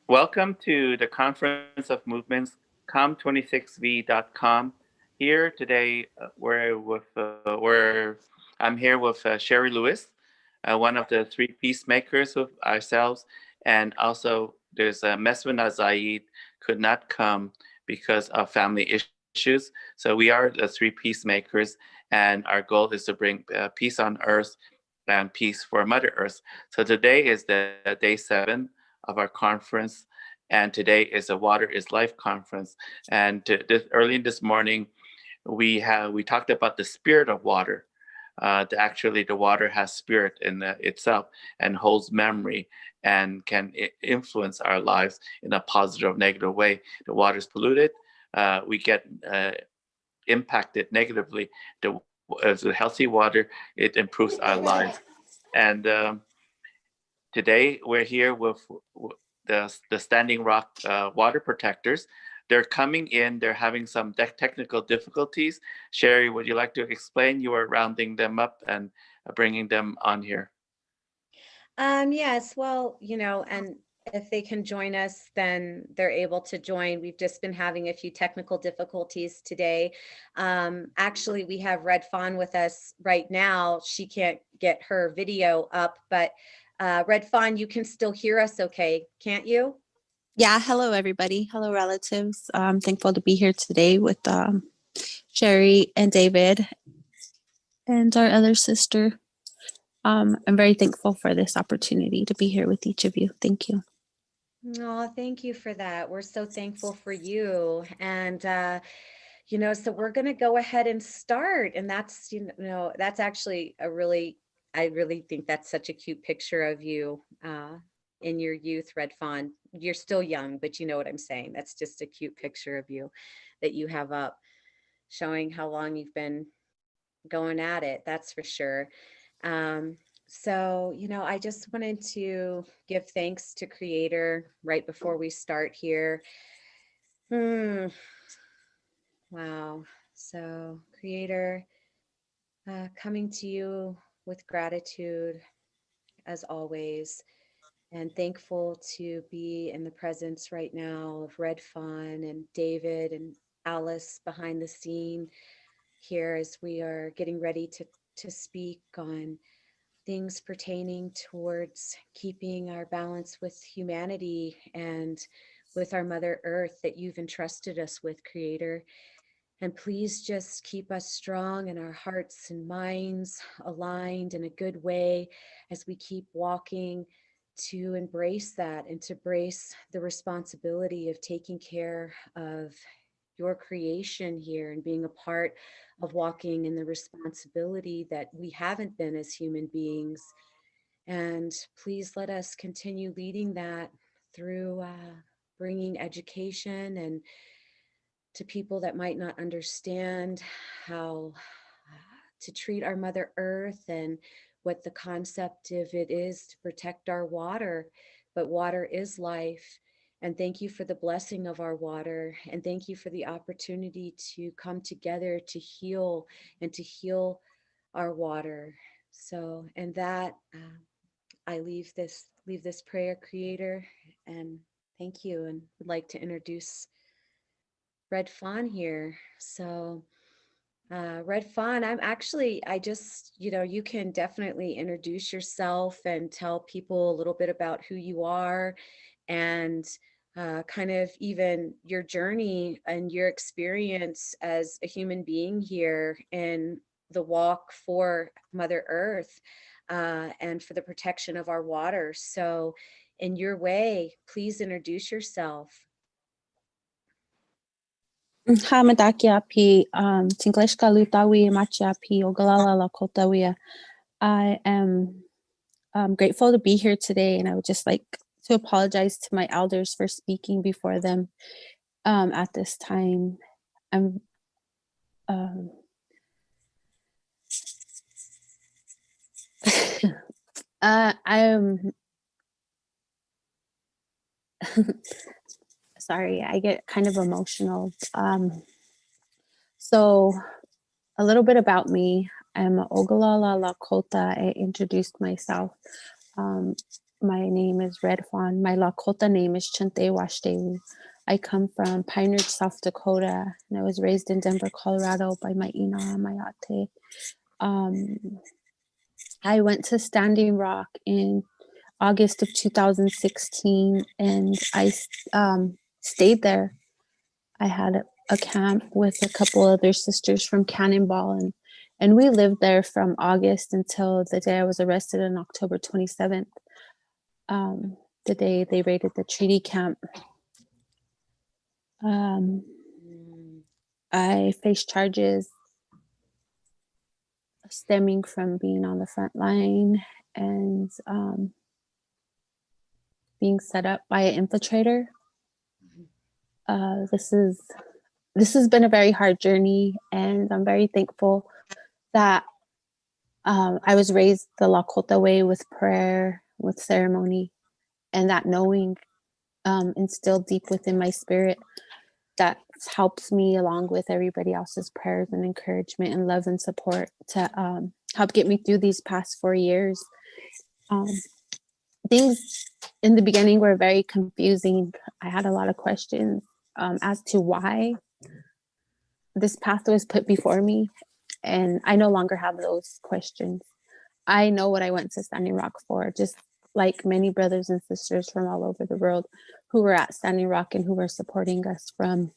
Welcome to the Conference of Movements, com26v.com. Here today, I'm here with Sherry Lewis, one of the three peacemakers of ourselves, and also there's Meswin Azaid could not come because of family issues. So we are the three peacemakers, and our goal is to bring peace on earth and peace for Mother Earth. So today is the day 7 of our conference, and today is a Water is Life conference. And early this morning, we talked about the spirit of water. Actually, the water has spirit in itself and holds memory and can influence our lives in a positive or negative way. The water is polluted, we get impacted negatively. As a healthy water, it improves our lives. And today we're here with the Standing Rock water protectors. They're coming in. They're having some technical difficulties. Sherry, would you like to explain? You are rounding them up and bringing them on here. Yes, well, and if they can join us, then they're able to join. We've just been having a few technical difficulties today. Actually, we have Red Fawn with us right now. She can't get her video up, but Red Fawn, you can still hear us okay, can't you? Yeah, hello everybody. Hello relatives. I'm thankful to be here today with Sherry and David and our other sister. I'm very thankful for this opportunity to be here with each of you. Thank you. Oh, thank you for that. We're so thankful for you. And so we're going to go ahead and start. And that's actually I really think that's such a cute picture of you in your youth, Red Fawn. You're still young, but you know what I'm saying. That's just a cute picture of you that you have up, showing how long you've been going at it. That's for sure. So, I just wanted to give thanks to Creator right before we start here. Hmm. Wow. So, Creator, coming to you with gratitude as always, and thankful to be in the presence right now of Red Fawn and David and Alice behind the scene here as we are getting ready to speak on things pertaining towards keeping our balance with humanity and with our Mother Earth that you've entrusted us with, Creator. And please just keep us strong and our hearts and minds aligned in a good way as we keep walking to embrace that and to embrace the responsibility of taking care of your creation here and being a part of walking in the responsibility that we haven't been as human beings. And please let us continue leading that through bringing education and to people that might not understand how to treat our Mother Earth and what the concept of it is to protect our water. But water is life. And thank you for the blessing of our water. And thank you for the opportunity to come together to heal and to heal our water. So, and that I leave this prayer, Creator, and thank you. And would like to introduce Red Fawn here. So, Red Fawn, I just, you can definitely introduce yourself and tell people a little bit about who you are and kind of even your journey and your experience as a human being here in the walk for Mother Earth and for the protection of our water. So, in your way, please introduce yourself. Hamadaki api Tingleshka Lutawi Machiapi Ogalala Lakotawia. I am grateful to be here today, and I would just like to apologize to my elders for speaking before them at this time. I'm I'm sorry, I get kind of emotional. So a little bit about me. I'm Ogalala Lakota. I introduced myself. My name is Red Fawn. My Lakota name is Chante Washtewu. I come from Pine Ridge, South Dakota, and I was raised in Denver, Colorado by my ina and my ate. I went to Standing Rock in August of 2016, and I stayed there. I had a camp with a couple other sisters from Cannonball, and we lived there from August until the day I was arrested on October 27th, the day they raided the treaty camp. I faced charges stemming from being on the front line and being set up by an infiltrator. This has been a very hard journey, and I'm very thankful that I was raised the Lakota way, with prayer, with ceremony, and that knowing instilled deep within my spirit that helps me, along with everybody else's prayers and encouragement and love and support, to help get me through these past 4 years. Things in the beginning were very confusing. I had a lot of questions as to why this path was put before me, and I no longer have those questions. I know what I went to Standing Rock for, just like many brothers and sisters from all over the world who were at Standing Rock and who were supporting us from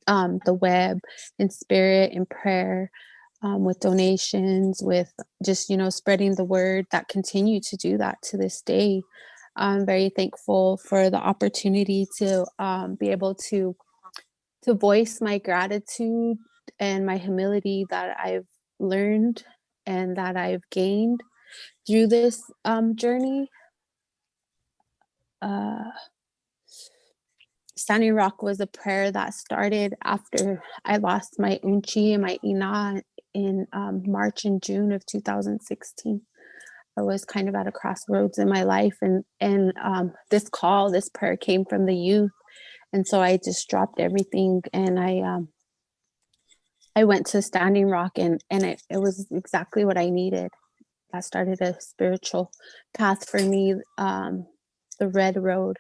the web, in spirit, in prayer, with donations, with just, spreading the word, that continue to do that to this day. I'm very thankful for the opportunity to be able to voice my gratitude and my humility that I've learned and that I've gained through this journey. Standing Rock was a prayer that started after I lost my unchi and my ina in March and June of 2016. I was kind of at a crossroads in my life, and this prayer came from the youth, and so I just dropped everything, and I went to Standing Rock, and it was exactly what I needed. That started a spiritual path for me, the red road,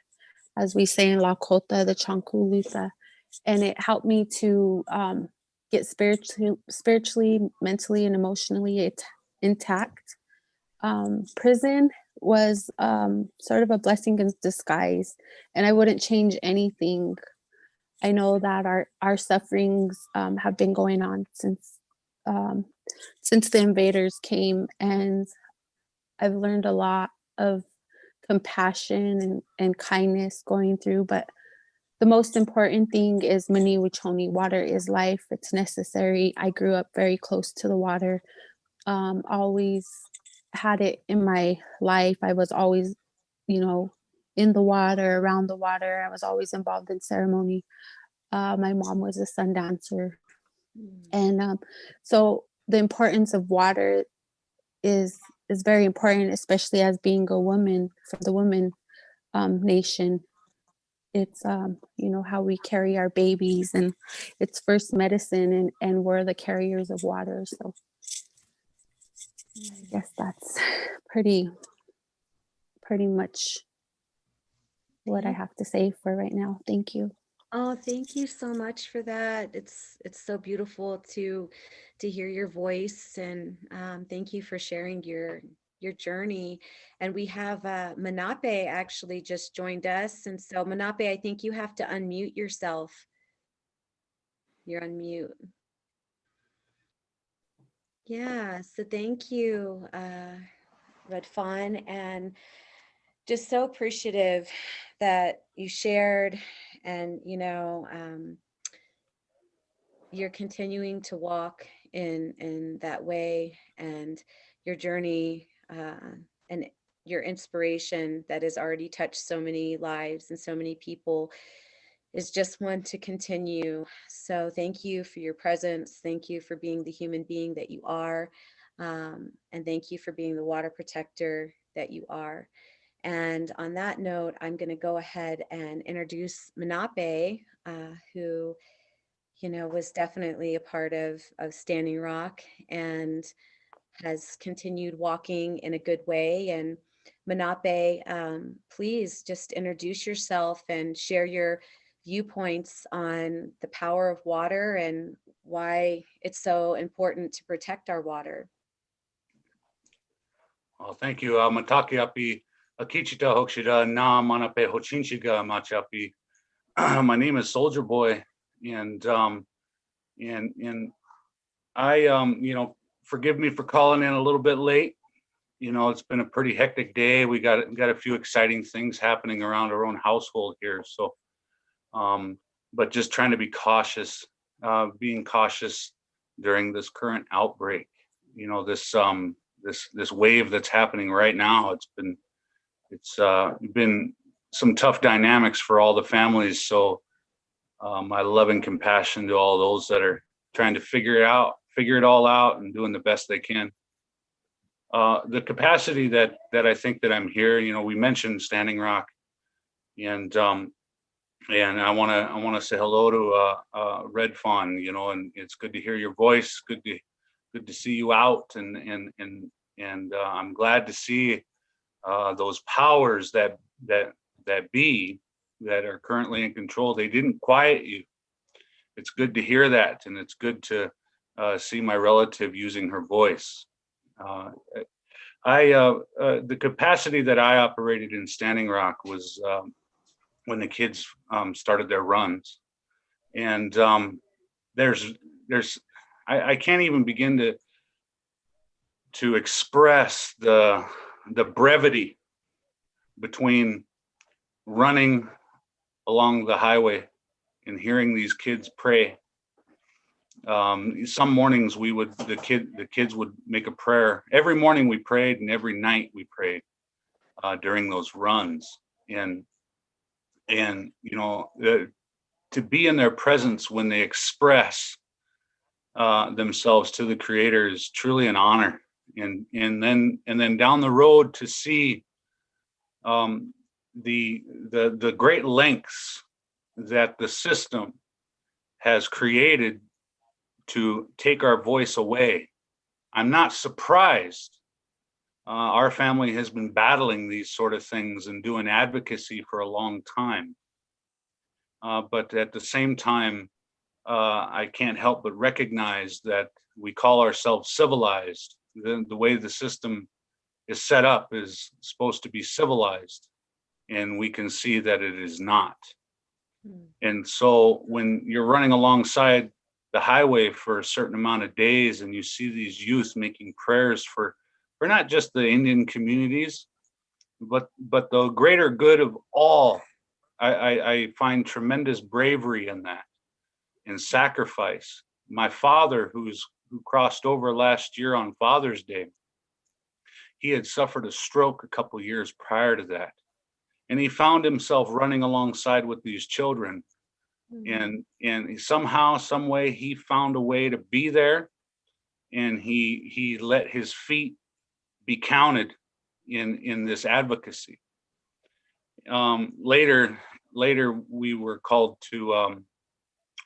as we say in Lakota, the Chankuluta, and it helped me to get spiritually, mentally, and emotionally intact. Prison was sort of a blessing in disguise, and I wouldn't change anything. I know that our sufferings have been going on since the invaders came, and I've learned a lot of compassion and kindness going through, but the most important thing is mani wachoni. Water is life. It's necessary. I grew up very close to the water. Always had it in my life. I was always, in the water, around the water. I was always involved in ceremony. My mom was a sun dancer. And so the importance of water is very important, especially as being a woman, for the woman nation. It's how we carry our babies, and it's first medicine, and we're the carriers of water. So I guess that's pretty much what I have to say for right now. Thank you. Oh, thank you so much for that. It's so beautiful to hear your voice, and thank you for sharing your journey. And we have Manape actually just joined us, and so Manape, I think you have to unmute yourself. You're on mute. Yeah, so thank you, Red Fawn, and just so appreciative that you shared, and you're continuing to walk in that way, and your journey and your inspiration that has already touched so many lives and so many people is just one to continue. So thank you for your presence. Thank you for being the human being that you are. And thank you for being the water protector that you are. And on that note, I'm going to go ahead and introduce Manape, who was definitely a part of Standing Rock and has continued walking in a good way. And Manape, please just introduce yourself and share your viewpoints on the power of water and why it's so important to protect our water. Well, thank you. Mataki api akichita hokshida na manape hochinshiga machapi. My name is Soldier Boy, and I forgive me for calling in a little bit late. It's been a pretty hectic day. We got a few exciting things happening around our own household here. So, but just trying to be cautious, being cautious during this current outbreak. This wave that's happening right now. It's been some tough dynamics for all the families. So, my love and compassion to all those that are trying to figure it all out and doing the best they can. The capacity that I think that I'm here, we mentioned Standing Rock, and I want to say hello to Red Fawn, and it's good to hear your voice. Good to see you out, and I'm glad to see those powers that be that are currently in control. They didn't quiet you. It's good to hear that, and it's good to see my relative using her voice. The capacity that I operated in Standing Rock was when the kids started their runs, and I can't even begin to express the brevity between running along the highway and hearing these kids pray. Some mornings the kids would make a prayer. Every morning we prayed, and every night we prayed during those runs. And to be in their presence when they express themselves to the Creator is truly an honor. And then down the road to see the great lengths that the system has created to take our voice away. I'm not surprised. Our family has been battling these sort of things and doing advocacy for a long time. But at the same time, I can't help but recognize that we call ourselves civilized. The way the system is set up is supposed to be civilized, and we can see that it is not. And so when you're running alongside the highway for a certain amount of days and you see these youth making prayers for not just the Indian communities, but the greater good of all, I find tremendous bravery in that and sacrifice. My father, who crossed over last year on Father's Day, he had suffered a stroke a couple years prior to that. And he found himself running alongside with these children. And somehow, some way, he found a way to be there, and he let his feet be counted in this advocacy. Later, we were called to a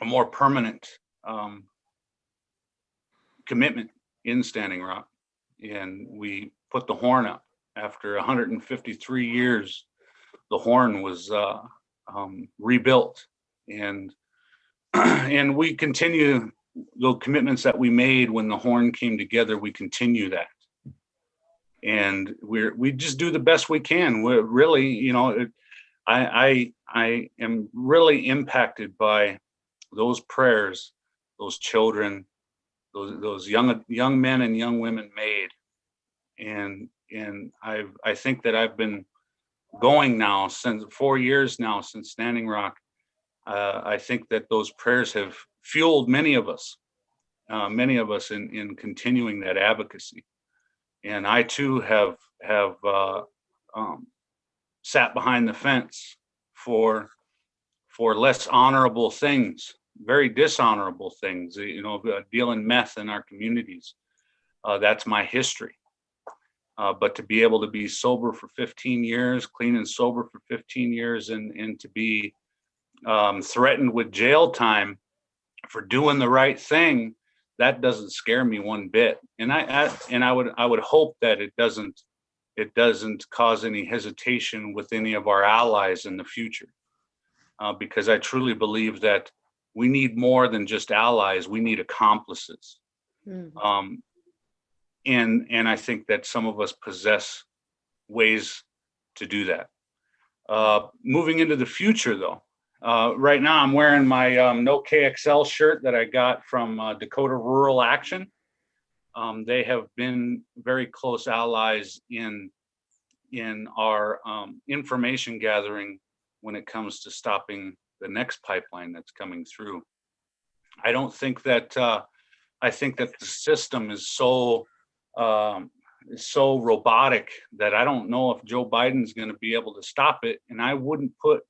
more permanent commitment in Standing Rock, and we put the horn up. After 153 years, the horn was rebuilt, and we continue the commitments that we made when the horn came together. We continue that, and we just do the best we can. We're really, I am really impacted by those prayers those children, those young men and young women made, and I think that I've been going now since 4 years now since Standing Rock. I think that those prayers have fueled many of us in continuing that advocacy. And I too have sat behind the fence for less honorable things, very dishonorable things, dealing meth in our communities. That's my history. But to be able to be sober for 15 years, clean and sober for 15 years, and to be threatened with jail time for doing the right thing, that doesn't scare me one bit. And I would hope that it it doesn't cause any hesitation with any of our allies in the future. Because I truly believe that we need more than just allies, we need accomplices. Mhm. And I think that some of us possess ways to do that. Moving into the future, though, right now I'm wearing my No KXL shirt that I got from Dakota Rural Action. They have been very close allies in our information gathering when it comes to stopping the next pipeline that's coming through. I don't think that I think that the system is so robotic that I don't know if Joe Biden's going to be able to stop it. And I wouldn't put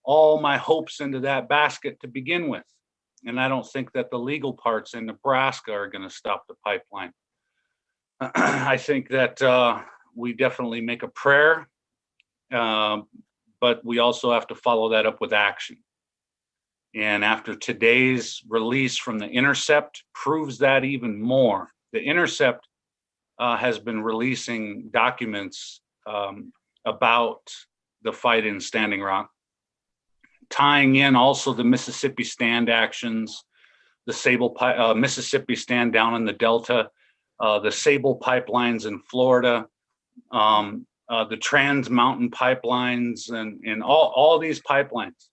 all my hopes into that basket to begin with. And I don't think that the legal parts in Nebraska are going to stop the pipeline. I think that we definitely make a prayer, but we also have to follow that up with action. And after today's release from The Intercept proves that even more. The Intercept has been releasing documents about the fight in Standing Rock, tying in also the Mississippi Stand actions, the Mississippi Stand down in the Delta, the Sable pipelines in Florida, the Trans Mountain pipelines, and all these pipelines.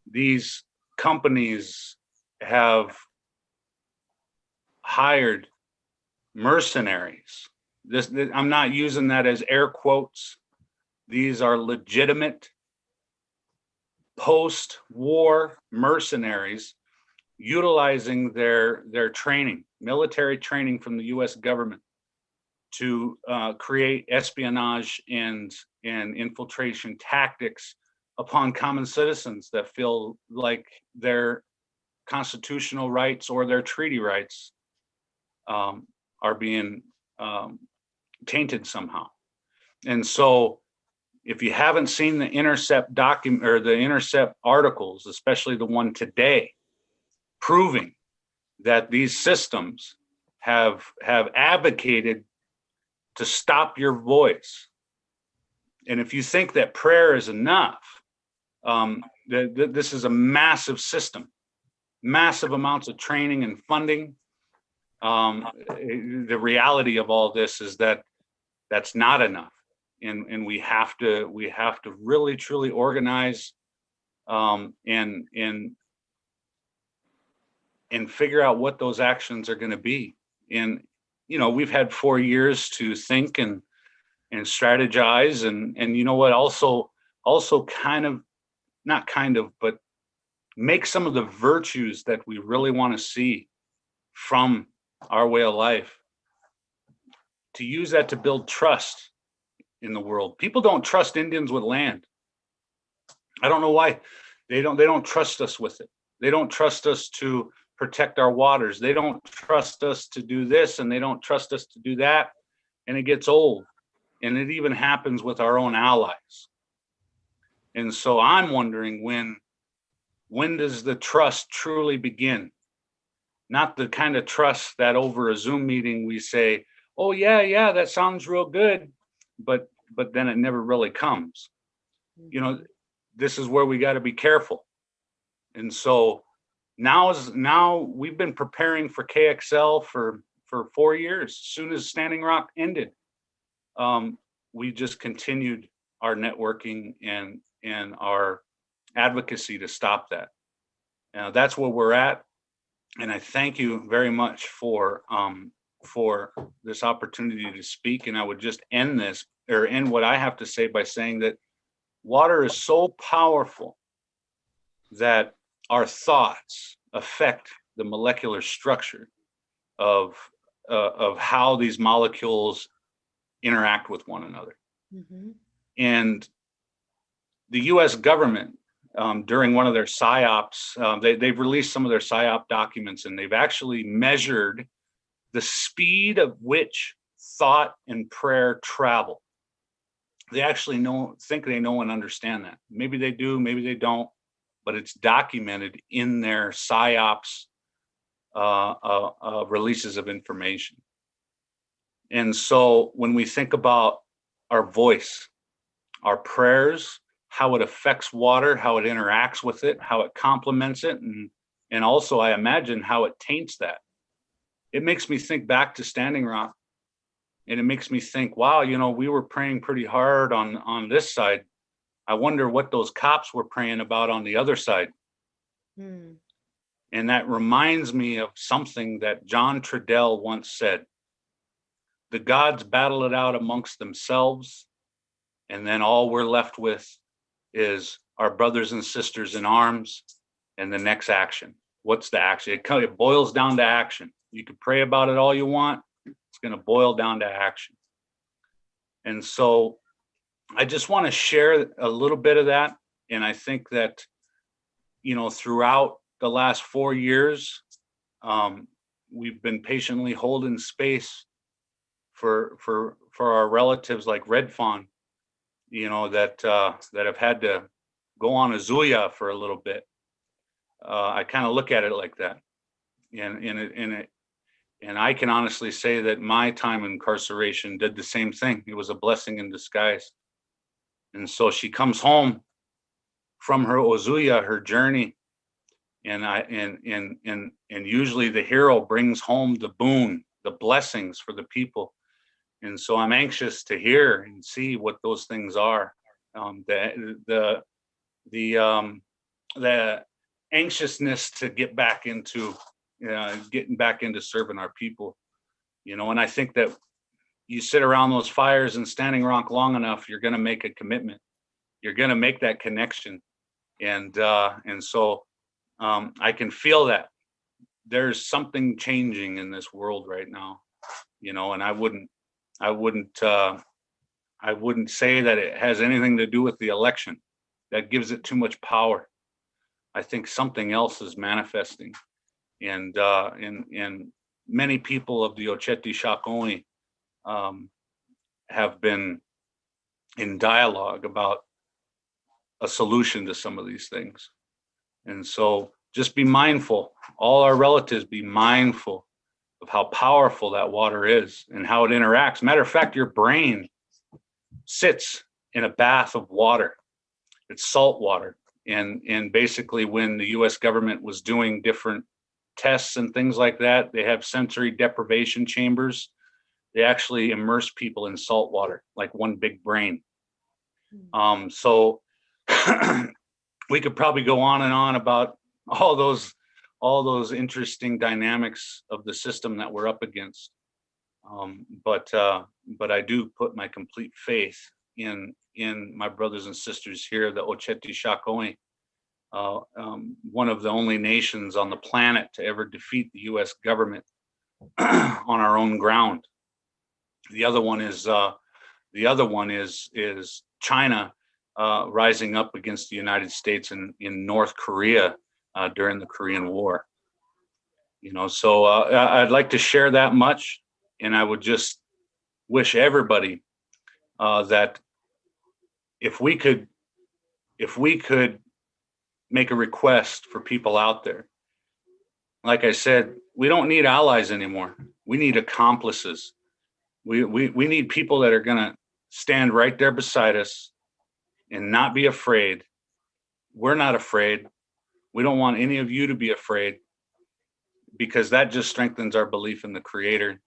These companies have hired mercenaries. I'm not using that as air quotes. These are legitimate post-war mercenaries utilizing their training, military training from the U.S. government to create espionage and infiltration tactics upon common citizens that feel like their constitutional rights or their treaty rights are being tainted somehow. And so if you haven't seen the Intercept document or the Intercept articles, especially the one today, proving that these systems have advocated to stop your voice. And if you think that prayer is enough, this is a massive system, massive amounts of training and funding. The reality of all this is that that's not enough, and we have to really truly organize and figure out what those actions are going to be. And we've had 4 years to think and strategize, and you know what, also but make some of the virtues that we really want to see from our way of life, to use that to build trust in the world. People don't trust Indians with land. I don't know why. They don't trust us with it. They don't trust us to protect our waters. They don't trust us to do this, and they don't trust us to do that. And it gets old. And it even happens with our own allies. And so I'm wondering, when does the trust truly begin? Not the kind of trust that over a Zoom meeting we say, oh yeah, that sounds real good, but then it never really comes. This is where we got to be careful. And so now we've been preparing for KXL for 4 years. As soon as Standing Rock ended, we just continued our networking and our advocacy to stop that. That's where we're at. And I thank you very much for this opportunity to speak. And I would just end what I have to say by saying that water is so powerful that our thoughts affect the molecular structure of how these molecules interact with one another. Mm-hmm. And the U.S. government, during one of their PSYOPs, they've released some of their PSYOP documents, and they've actually measured the speed of which thought and prayer travel. They actually think they know and understand that. Maybe they do, maybe they don't, but it's documented in their PSYOPs releases of information. And so when we think about our voice, our prayers, how it affects water, how it interacts with it, how it complements it, and also I imagine how it taints that. It makes me think back to Standing Rock, and it makes me think, wow, we were praying pretty hard on this side. I wonder what those cops were praying about on the other side. Hmm. And that reminds me of something that John Trudell once said. The gods battle it out amongst themselves, and then all we're left with is our brothers and sisters in arms and the next action. What's the action? It boils down to action. You can pray about it all you want. It's going to boil down to action. And so I just want to share a little bit of that. And I think that, throughout the last 4 years, we've been patiently holding space for our relatives like Red Fawn, that have had to go on a Zuya for a little bit. I kind of look at it like that, and I can honestly say that my time in incarceration did the same thing. It was a blessing in disguise. And so she comes home from her Ozuya, her journey, and usually the hero brings home the boon, the blessings for the people. And so I'm anxious to hear and see what those things are. The anxiousness to get back into getting back into serving our people, and I think that you sit around those fires and Standing Rock long enough, you're going to make a commitment. You're going to make that connection, and so I can feel that there's something changing in this world right now, and I wouldn't say that it has anything to do with the election. That gives it too much power. I think something else is manifesting, and many people of the Oceti Sakowin have been in dialogue about a solution to some of these things. And so just be mindful, all our relatives, be mindful of how powerful that water is and how it interacts. Matter of fact, your brain sits in a bath of water. It's salt water. And basically when the US government was doing different tests and things like that, they have sensory deprivation chambers. They actually immerse people in salt water, like one big brain. So we could probably go on and on about all those interesting dynamics of the system that we're up against. But I do put my complete faith in my brothers and sisters here, the Oceti Sakowin, one of the only nations on the planet to ever defeat the U.S. government on our own ground. The other one is China rising up against the United States in North Korea during the Korean War. So I'd like to share that much, and I would just wish everybody that if we could make a request for people out there. Like I said, we don't need allies anymore. We need accomplices. We need people that are going to stand right there beside us and not be afraid. We're not afraid. We don't want any of you to be afraid, because that just strengthens our belief in the Creator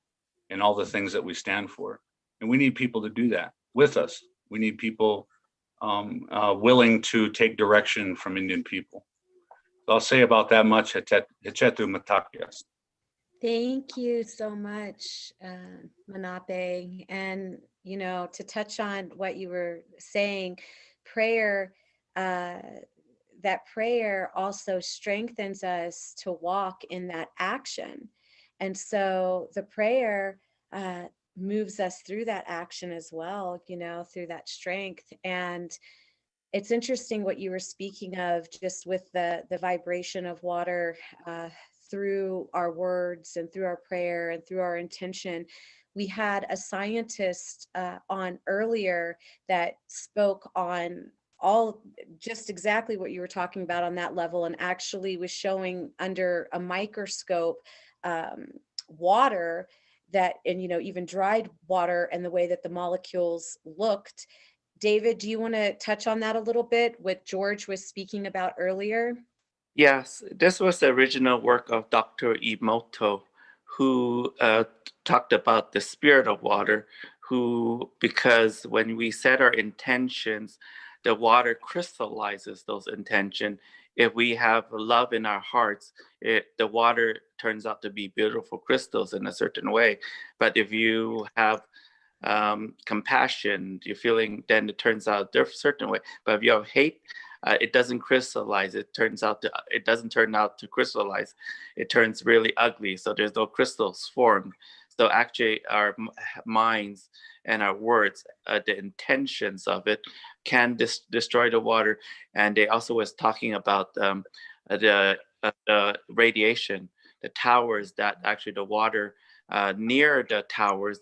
and all the things that we stand for. And we need people to do that with us. We need people willing to take direction from Indian people. So I'll say about that much. Hechetu Matakias. Thank you so much, Manape. And, to touch on what you were saying, prayer, that prayer also strengthens us to walk in that action. And so the prayer moves us through that action as well, through that strength. And it's interesting what you were speaking of, just with the vibration of water through our words and through our prayer and through our intention. We had a scientist on earlier that spoke on all just exactly what you were talking about on that level, and actually was showing under a microscope water that, and, even dried water and the way that the molecules looked. David, do you want to touch on that a little bit, what George was speaking about earlier? Yes, this was the original work of Dr. Emoto, who talked about the spirit of water, because when we set our intentions, the water crystallizes those intentions. If we have love in our hearts, the water turns out to be beautiful crystals in a certain way. But if you have compassion, you're feeling, then it turns out a certain way. But if you have hate, it doesn't crystallize. It doesn't turn out to crystallize. It turns really ugly. So there's no crystals formed. So actually, our minds and our words, the intentions of it, can destroy the water. And they also was talking about the radiation, the towers, that actually the water near the towers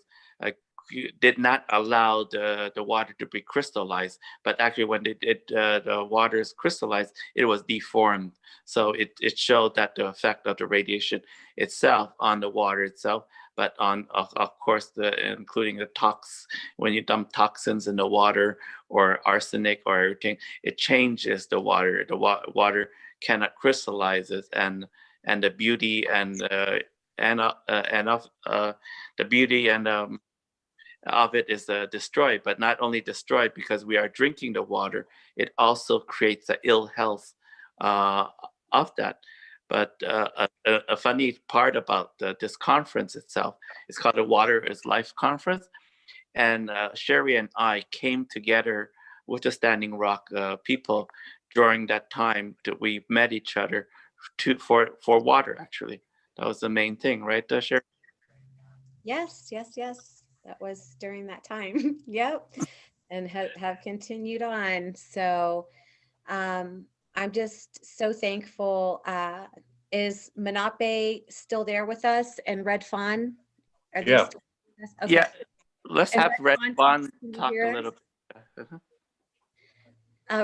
did not allow the water to be crystallized, but actually when the water is crystallized, it was deformed. So it showed that the effect of the radiation itself on the water itself, but on of course including the when you dump toxins in the water or arsenic or everything, it changes the water. The water cannot crystallize it, and the beauty and of the beauty and of it is destroyed. But not only destroyed because we are drinking the water, it also creates the ill health of that. But a funny part about this conference itself is called the Water is Life Conference. And Sherry and I came together with the Standing Rock people during that time that we met each other for water, actually. That was the main thing, right, Sherry? Yes. That was during that time. Yep. And have continued on. So I'm just so thankful. Is Manape still there with us, and Red Fawn? Are they Yeah. still with us? Okay. Yeah, let's And have Red Fawn can you talk hear a us? little bit.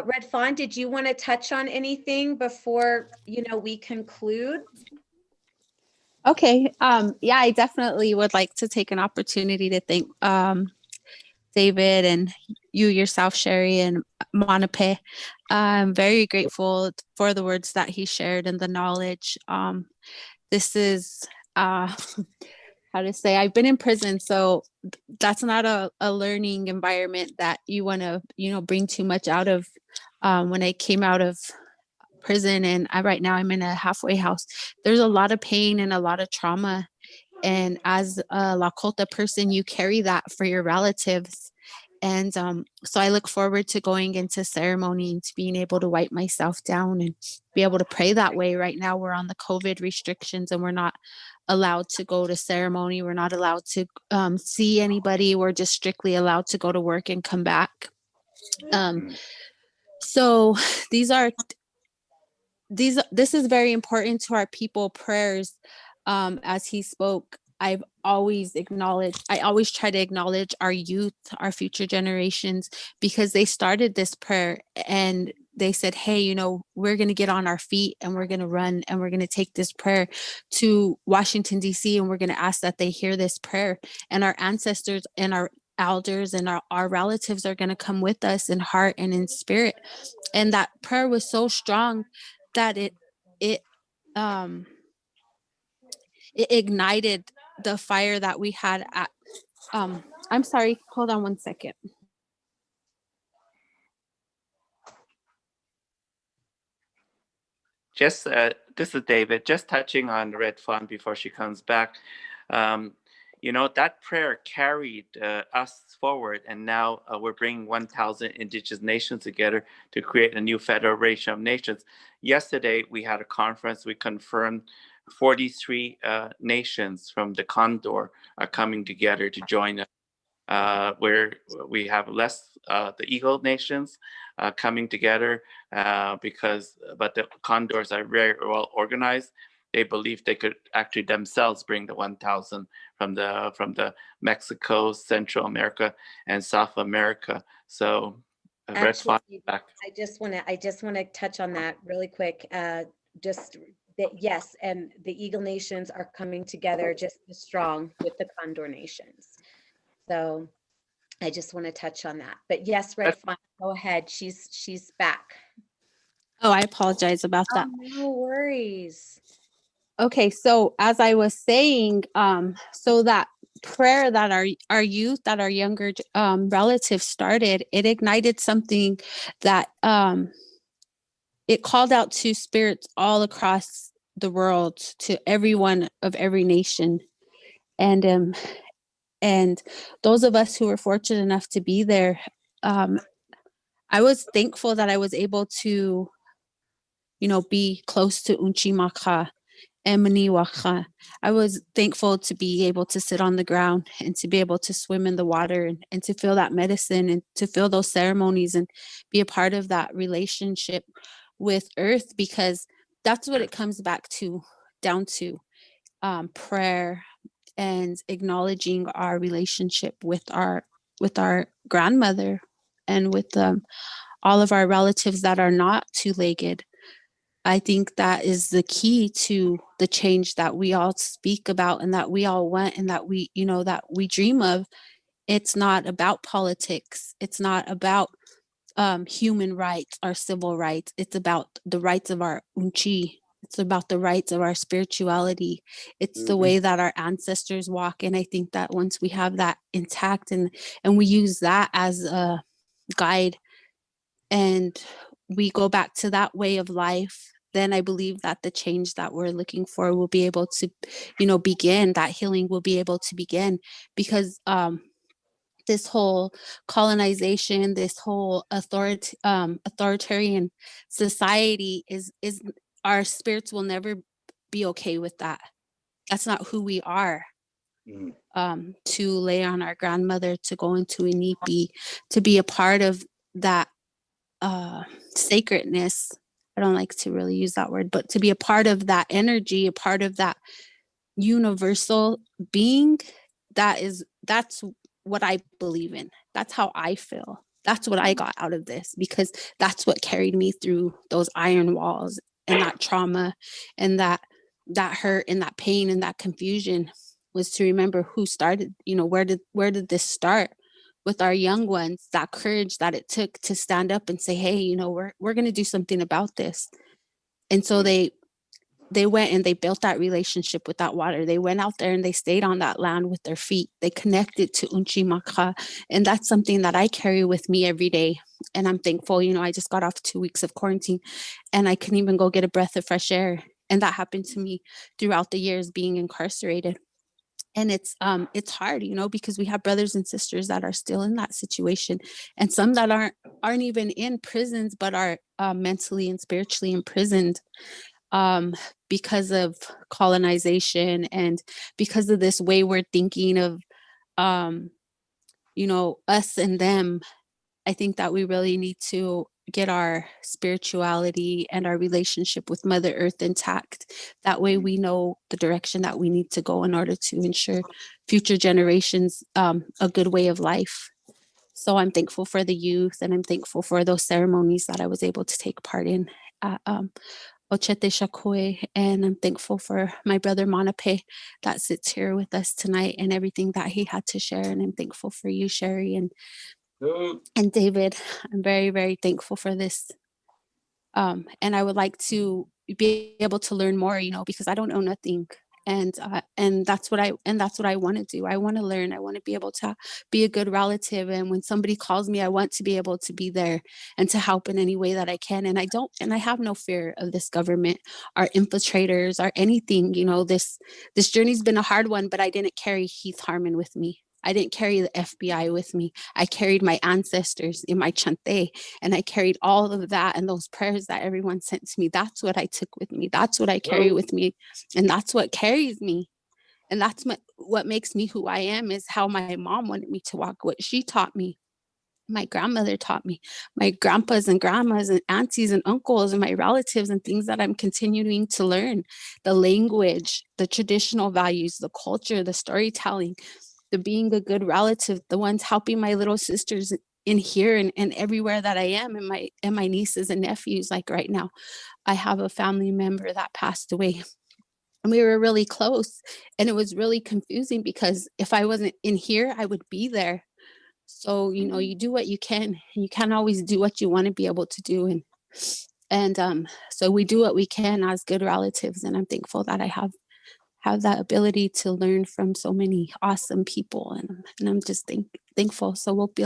Red Fawn, did you want to touch on anything before we conclude? Okay. Yeah, I definitely would like to take an opportunity to thank David and you yourself, Sherry, and Monape. I'm very grateful for the words that he shared and the knowledge. This is how to say, I've been in prison, so that's not a learning environment that you want to, bring too much out of. When I came out of prison, and right now I'm in a halfway house, there's a lot of pain and a lot of trauma. And as a Lakota person, you carry that for your relatives. And so I look forward to going into ceremony and to being able to wipe myself down and be able to pray that way. Right now, we're on the COVID restrictions and we're not allowed to go to ceremony. We're not allowed to see anybody. We're just strictly allowed to go to work and come back. So this is very important to our people prayers. As he spoke, I always try to acknowledge our youth, our future generations, because they started this prayer and they said, hey, we're going to get on our feet and we're going to run and we're going to take this prayer to Washington, D.C. and we're going to ask that they hear this prayer. And our ancestors and our elders and our relatives are going to come with us in heart and in spirit. And that prayer was so strong that it ignited the fire that we had at I'm sorry, hold on one second. Just this is David, just touching on Red Fawn before she comes back. That prayer carried us forward, and now we're bringing 1,000 indigenous nations together to create a new federation of nations. Yesterday, we had a conference. We confirmed 43 nations from the Condor are coming together to join us, where we have less the Eagle nations coming together but the Condors are very well organized. They believe they could actually themselves bring the 1,000 from the Mexico, Central America, and South America. So, Red Fawn back. I just want to touch on that really quick. Just that yes, and the Eagle Nations are coming together just as strong with the Condor Nations. So I just want to touch on that. But yes, Red Fawn, go ahead. She's back. Oh, I apologize about Oh, that. no worries. Okay, so as I was saying, so that prayer that our youth, that our younger relatives started, it ignited something that it called out to spirits all across the world, to everyone of every nation, and those of us who were fortunate enough to be there, I was thankful that I was able to, be close to Unchimaka and Maniwaka. I was thankful to be able to sit on the ground and to be able to swim in the water and to feel that medicine and to feel those ceremonies and be a part of that relationship with Earth, because that's what it comes back to, down to prayer and acknowledging our relationship with our grandmother and with all of our relatives that are not two-legged. I think that is the key to the change that we all speak about and that we all want and that we, that we dream of. It's not about politics. It's not about human rights or civil rights. It's about the rights of our unchi. It's about the rights of our spirituality. It's the way that our ancestors walk. And I think that once we have that intact and we use that as a guide and we go back to that way of life, then I believe that the change that we're looking for will be able to, begin. That healing will be able to begin, because this whole colonization, this whole authoritarian society is our spirits will never be okay with that. That's not who we are. To lay on our grandmother, to go into Inipi, to be a part of that sacredness. I don't like to really use that word, but to be a part of that energy, a part of that universal being, that's what I believe in. That's how I feel. That's what I got out of this, because that's what carried me through those iron walls and that trauma and that hurt and that pain and that confusion, was to remember who started, where did this start with our young ones, that courage that it took to stand up and say, hey, we're going to do something about this. And so they went and they built that relationship with that water. They went out there and they stayed on that land with their feet. They connected to Unchimaka. And that's something that I carry with me every day. And I'm thankful, I just got off 2 weeks of quarantine and I couldn't even go get a breath of fresh air. And that happened to me throughout the years being incarcerated. And it's hard, because we have brothers and sisters that are still in that situation, and some that aren't even in prisons, but are mentally and spiritually imprisoned because of colonization and because of this wayward thinking of, us and them. I think that we really need to get our spirituality and our relationship with Mother Earth intact. That way we know the direction that we need to go in order to ensure future generations a good way of life. So I'm thankful for the youth, and I'm thankful for those ceremonies that I was able to take part in at Ochete Shakwe, and I'm thankful for my brother Manape that sits here with us tonight and everything that he had to share. And I'm thankful for you, Sherry, and David. I'm very, very thankful for this. And I would like to be able to learn more, because I don't know nothing. And that's what I want to do. I want to learn. I want to be able to be a good relative. And when somebody calls me, I want to be able to be there and to help in any way that I can. And I have no fear of this government, our infiltrators, or anything. This journey's been a hard one, but I didn't carry Heath Harmon with me. I didn't carry the FBI with me. I carried my ancestors in my chante, and I carried all of that and those prayers that everyone sent to me. That's what I took with me. That's what I carry with me. And that's what carries me. And that's what makes me who I am, is how my mom wanted me to walk, what she taught me. My grandmother taught me, my grandpas and grandmas and aunties and uncles and my relatives, and things that I'm continuing to learn, the language, the traditional values, the culture, the storytelling, the being a good relative, the ones helping my little sisters in here and everywhere that I am, and my nieces and nephews. Like right now, I have a family member that passed away, and we were really close, and it was really confusing because if I wasn't in here, I would be there. So, you know, you do what you can, and you can't always do what you want to be able to do. And so we do what we can as good relatives, and I'm thankful that I have that ability to learn from so many awesome people, and I'm just thankful. So we'll be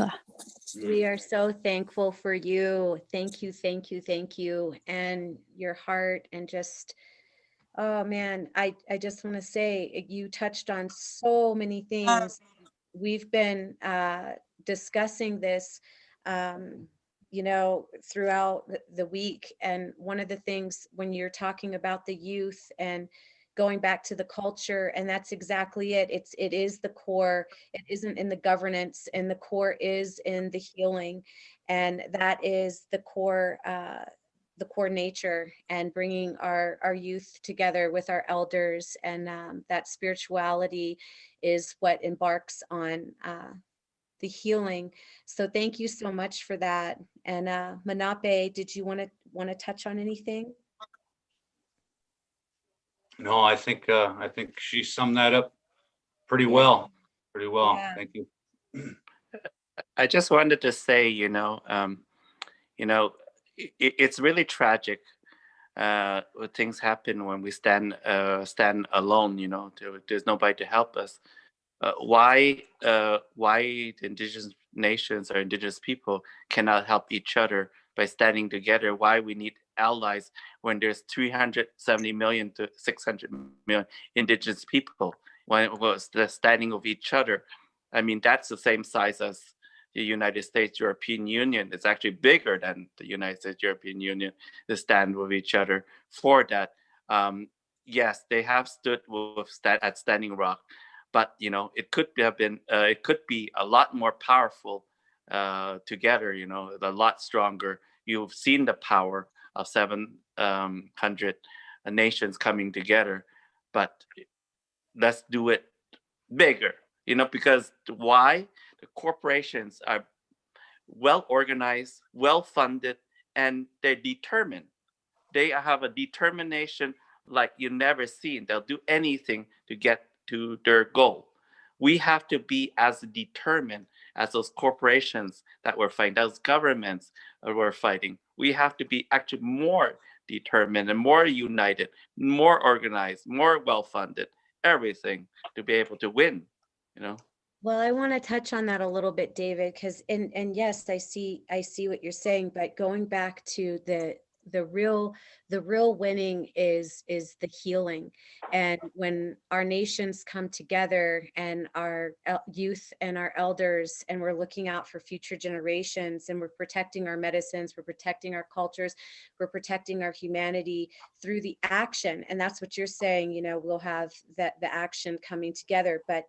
We are so thankful for you. Thank you, thank you, thank you. And your heart and just, oh man, I just want to say you touched on so many things. We've been discussing this, you know, throughout the week. And one of the things when you're talking about the youth and going back to the culture, and that's exactly it. It is the core. It isn't in the governance, and the core is in the healing, and that is the core. The core nature, and bringing our youth together with our elders, and that spirituality is what embarks on the healing. So thank you so much for that. And Manape, did you want to touch on anything? No, I think she summed that up pretty Yeah. well. Pretty well. Yeah. Thank you. I just wanted to say, it's really tragic when things happen when we stand alone. There's nobody to help us. Why the indigenous nations or indigenous people cannot help each other by standing together? Why we need allies when there's 370 million to 600 million indigenous people? When it was the standing of each other, I mean, that's the same size as the United States European Union. It's actually bigger than the United States European Union to stand with each other for that. Yes, they have stood at Standing Rock, but it could be a lot more powerful together. A lot stronger. You've seen the power of 700 nations coming together, but let's do it bigger. Because why? The corporations are well organized, well funded, and they're determined. They have a determination like you've never seen. They'll do anything to get to their goal. We have to be as determined as those corporations that we're fighting, those governments that we're fighting. We have to be actually more determined and more united, more organized, more well-funded, everything to be able to win, Well, I want to touch on that a little bit, David, because and yes, I see what you're saying, but going back to the real winning is the healing. And when our nations come together, and our youth and our elders, and we're looking out for future generations, and we're protecting our medicines, we're protecting our cultures, we're protecting our humanity through the action. And that's what you're saying, we'll have the action coming together, but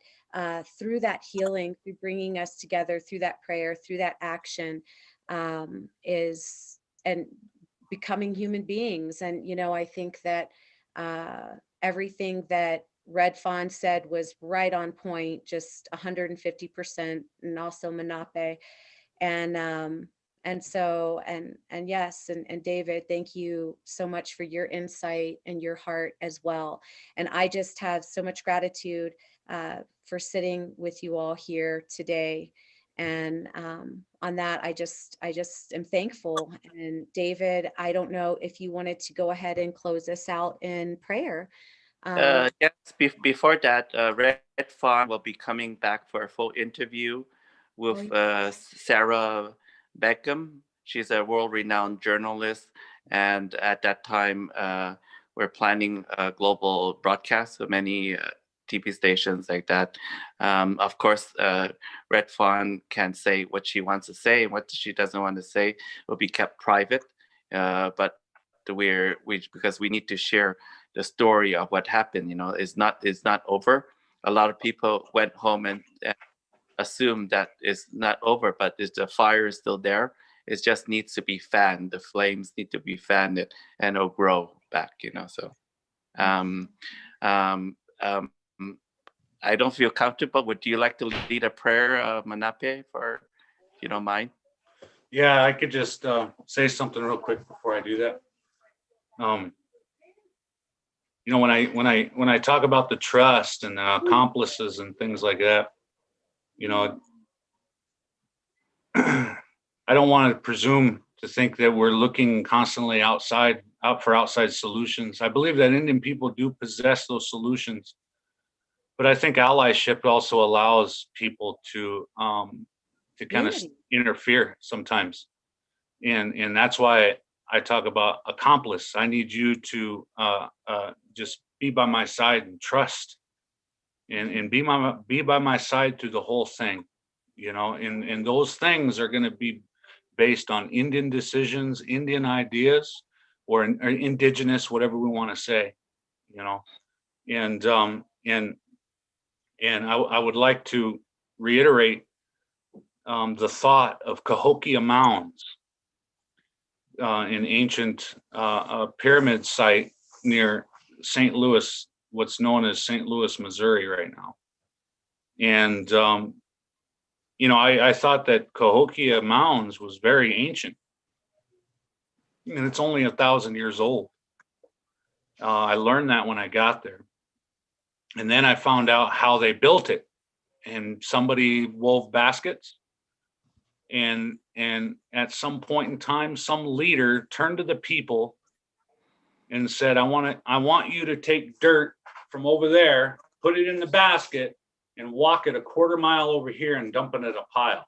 through that healing, through bringing us together, through that prayer, through that action, and becoming human beings. And, I think that everything that Red Fawn said was right on point, just 150%, and also Manape. And so, and yes, and David, thank you so much for your insight and your heart as well. And I just have so much gratitude for sitting with you all here today. And on that, I just am thankful. And David, I don't know if you wanted to go ahead and close us out in prayer. Yes, before that, Red Fawn will be coming back for a full interview with Sarah Beckham. She's a world-renowned journalist. And at that time, we're planning a global broadcast of many TV stations like that. Of course, Red Fawn can say what she wants to say, and what she doesn't want to say will be kept private. But because we need to share the story of what happened. It's not over. A lot of people went home and assumed that it's not over, but the fire is still there. It just needs to be fanned. The flames need to be fanned, and it'll grow back. So. I don't feel comfortable. Would you like to lead a prayer, Manape, if you don't mind? Yeah, I could just say something real quick before I do that. You know, when I talk about the trust and accomplices and things like that, you know, I don't want to presume to think that we're looking constantly out for outside solutions. I believe that Indian people do possess those solutions, but I think allyship also allows people to kind of Unity. interfere sometimes, and that's why I talk about accomplice. I need you to just be by my side and trust, and be by my side through the whole thing, you know. And those things are going to be based on Indian decisions, Indian ideas, or indigenous, whatever we want to say, you know. And I would like to reiterate the thought of Cahokia Mounds, an ancient pyramid site near St. Louis, what's known as St. Louis, Missouri right now. And, you know, I thought that Cahokia Mounds was very ancient. And it's only 1,000 years old. I learned that when I got there. And then I found out how they built it. And somebody wove baskets. And at some point in time, some leader turned to the people and said, I want you to take dirt from over there, put it in the basket, and walk it a quarter mile over here and dump it in a pile.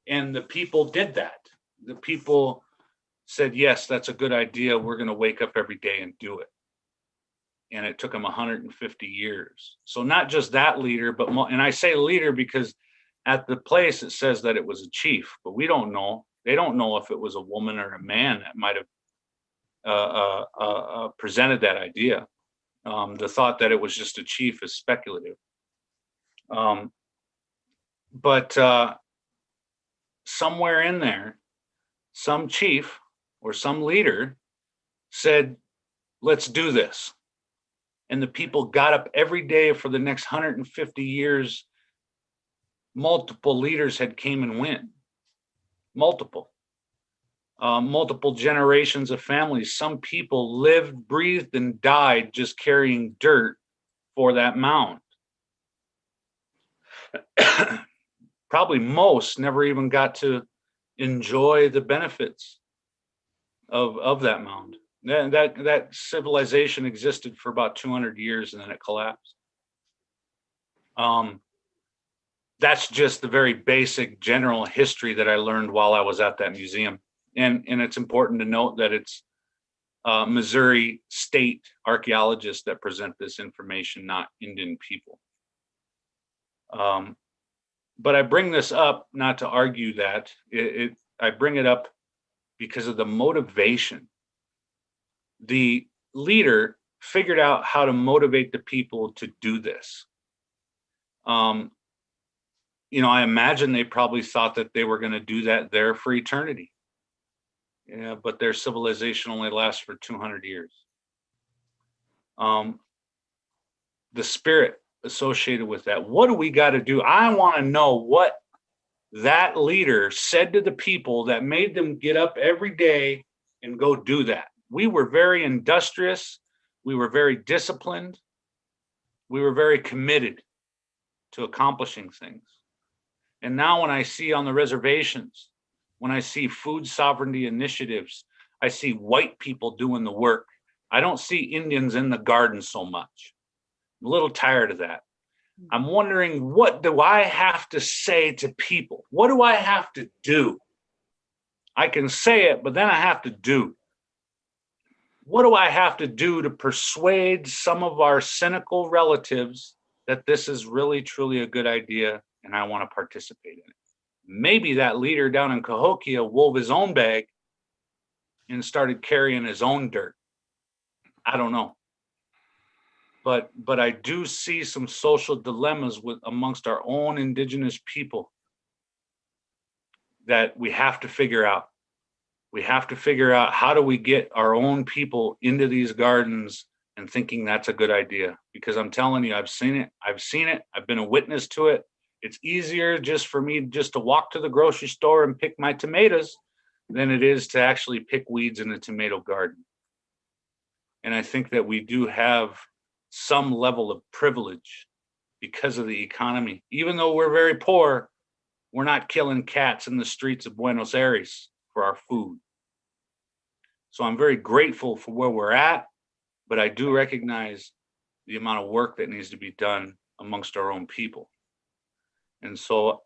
And the people did that. The people said, yes, that's a good idea. We're going to wake up every day and do it. And it took them 150 years. So not just that leader, but and I say leader because at the place it says that it was a chief, but we don't know. They don't know if it was a woman or a man that might have presented that idea. The thought that it was just a chief is speculative. But somewhere in there, some chief or some leader said, let's do this. And the people got up every day for the next 150 years. Multiple leaders had came and went. Multiple generations of families. Some people lived, breathed, and died just carrying dirt for that mound. Probably most never even got to enjoy the benefits of that mound. That civilization existed for about 200 years and then it collapsed. That's just the very basic general history that I learned while I was at that museum. And it's important to note that it's Missouri state archaeologists that present this information, not Indian people. But I bring this up not to argue that. I bring it up because of the motivation. The leader figured out how to motivate the people to do this. You know, I imagine they probably thought that they were going to do that there for eternity. Yeah, but their civilization only lasts for 200 years. The spirit associated with that. What do we got to do? I want to know what that leader said to the people that made them get up every day and go do that. We were very industrious. We were very disciplined. We were very committed to accomplishing things. And now when I see on the reservations, when I see food sovereignty initiatives, I see white people doing the work. I don't see Indians in the garden so much. I'm a little tired of that. I'm wondering, what do I have to say to people? What do I have to do? I can say it, but then I have to do. What do I have to do to persuade some of our cynical relatives that this is really, truly a good idea and I want to participate in it? Maybe that leader down in Cahokia wove his own bag and started carrying his own dirt. I don't know. But I do see some social dilemmas amongst our own indigenous people that we have to figure out. We have to figure out, how do we get our own people into these gardens and thinking that's a good idea? Because I'm telling you, I've seen it. I've been a witness to it. It's easier just for me just to walk to the grocery store and pick my tomatoes than it is to actually pick weeds in the tomato garden. And I think that we do have some level of privilege because of the economy. Even though we're very poor, we're not killing cats in the streets of Buenos Aires for our food. So I'm very grateful for where we're at, but I do recognize the amount of work that needs to be done amongst our own people. And so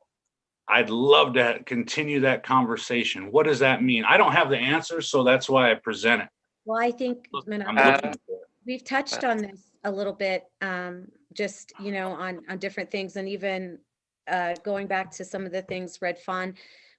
I'd love to continue that conversation. What does that mean? I don't have the answer, so that's why I present it. Well, I think I'm looking for it. we've touched on this a little bit, just, on different things, and even going back to some of the things Red Fawn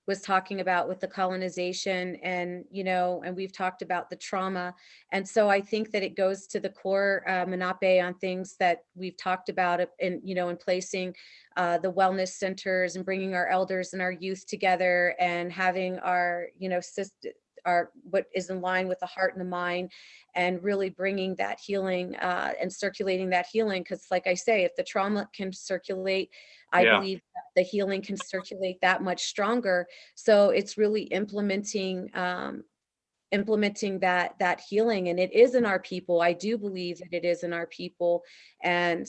was talking about with the colonization, and, and we've talked about the trauma. And so I think that it goes to the core, Menape, on things that we've talked about in placing the wellness centers and bringing our elders and our youth together and having our, what is in line with the heart and the mind, and really bringing that healing and circulating that healing. Because like I say, if the trauma can circulate, I believe that the healing can circulate that much stronger. So it's really implementing that healing, and it is in our people. I do believe that it is in our people, and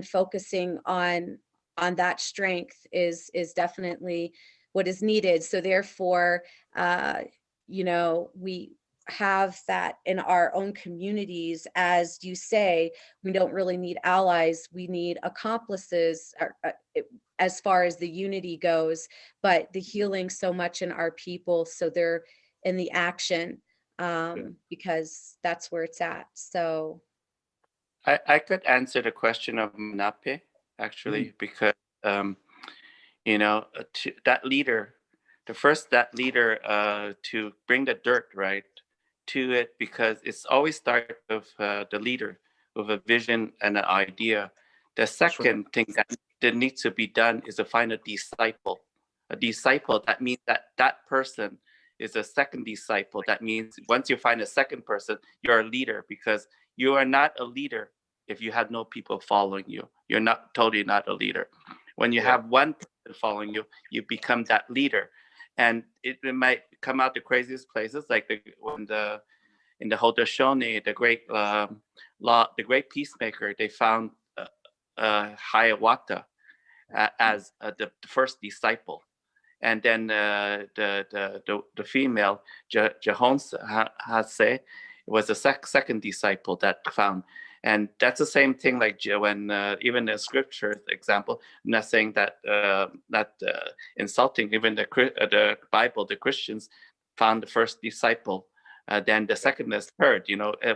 focusing on that strength is definitely what is needed. So therefore, we have that in our own communities. As you say, we don't really need allies, we need accomplices, as far as the unity goes, but the healing so much in our people, so they're in the action, because that's where it's at. So I could answer the question of Menape, actually, because that leader, that leader to bring the dirt right to it, because it's always start with the leader with a vision and an idea. The second thing that needs to be done is to find a disciple. A disciple, that means that person is a second disciple. That means once you find a second person, you're a leader, because you are not a leader if you have no people following you. You're totally not a leader. When you have one person following you, you become that leader. And it might come out the craziest places, like in the Haudenosaunee, the great peacemaker, they found Hiawatha as the first disciple, and then the female Jehonse was the second disciple that found. And that's the same thing, like when even the scripture example, I'm not saying that not insulting, even the Bible, the Christians found the first disciple, then the second is third,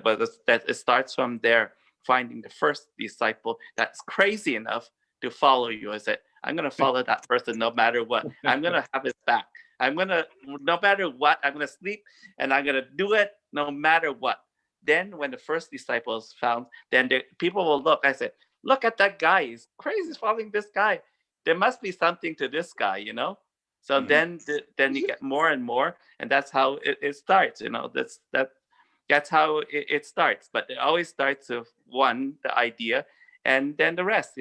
but it starts from there, finding the first disciple that's crazy enough to follow you. I said, I'm going to follow that person no matter what. I'm going to have his back. No matter what, I'm going to sleep and I'm going to do it no matter what. Then when the first disciple is found, then people will look. I said, look at that guy. He's crazy. He's following this guy. There must be something to this guy, So then you get more and more, and that's how it starts. That's how it starts. But it always starts with one, the idea, and then the rest.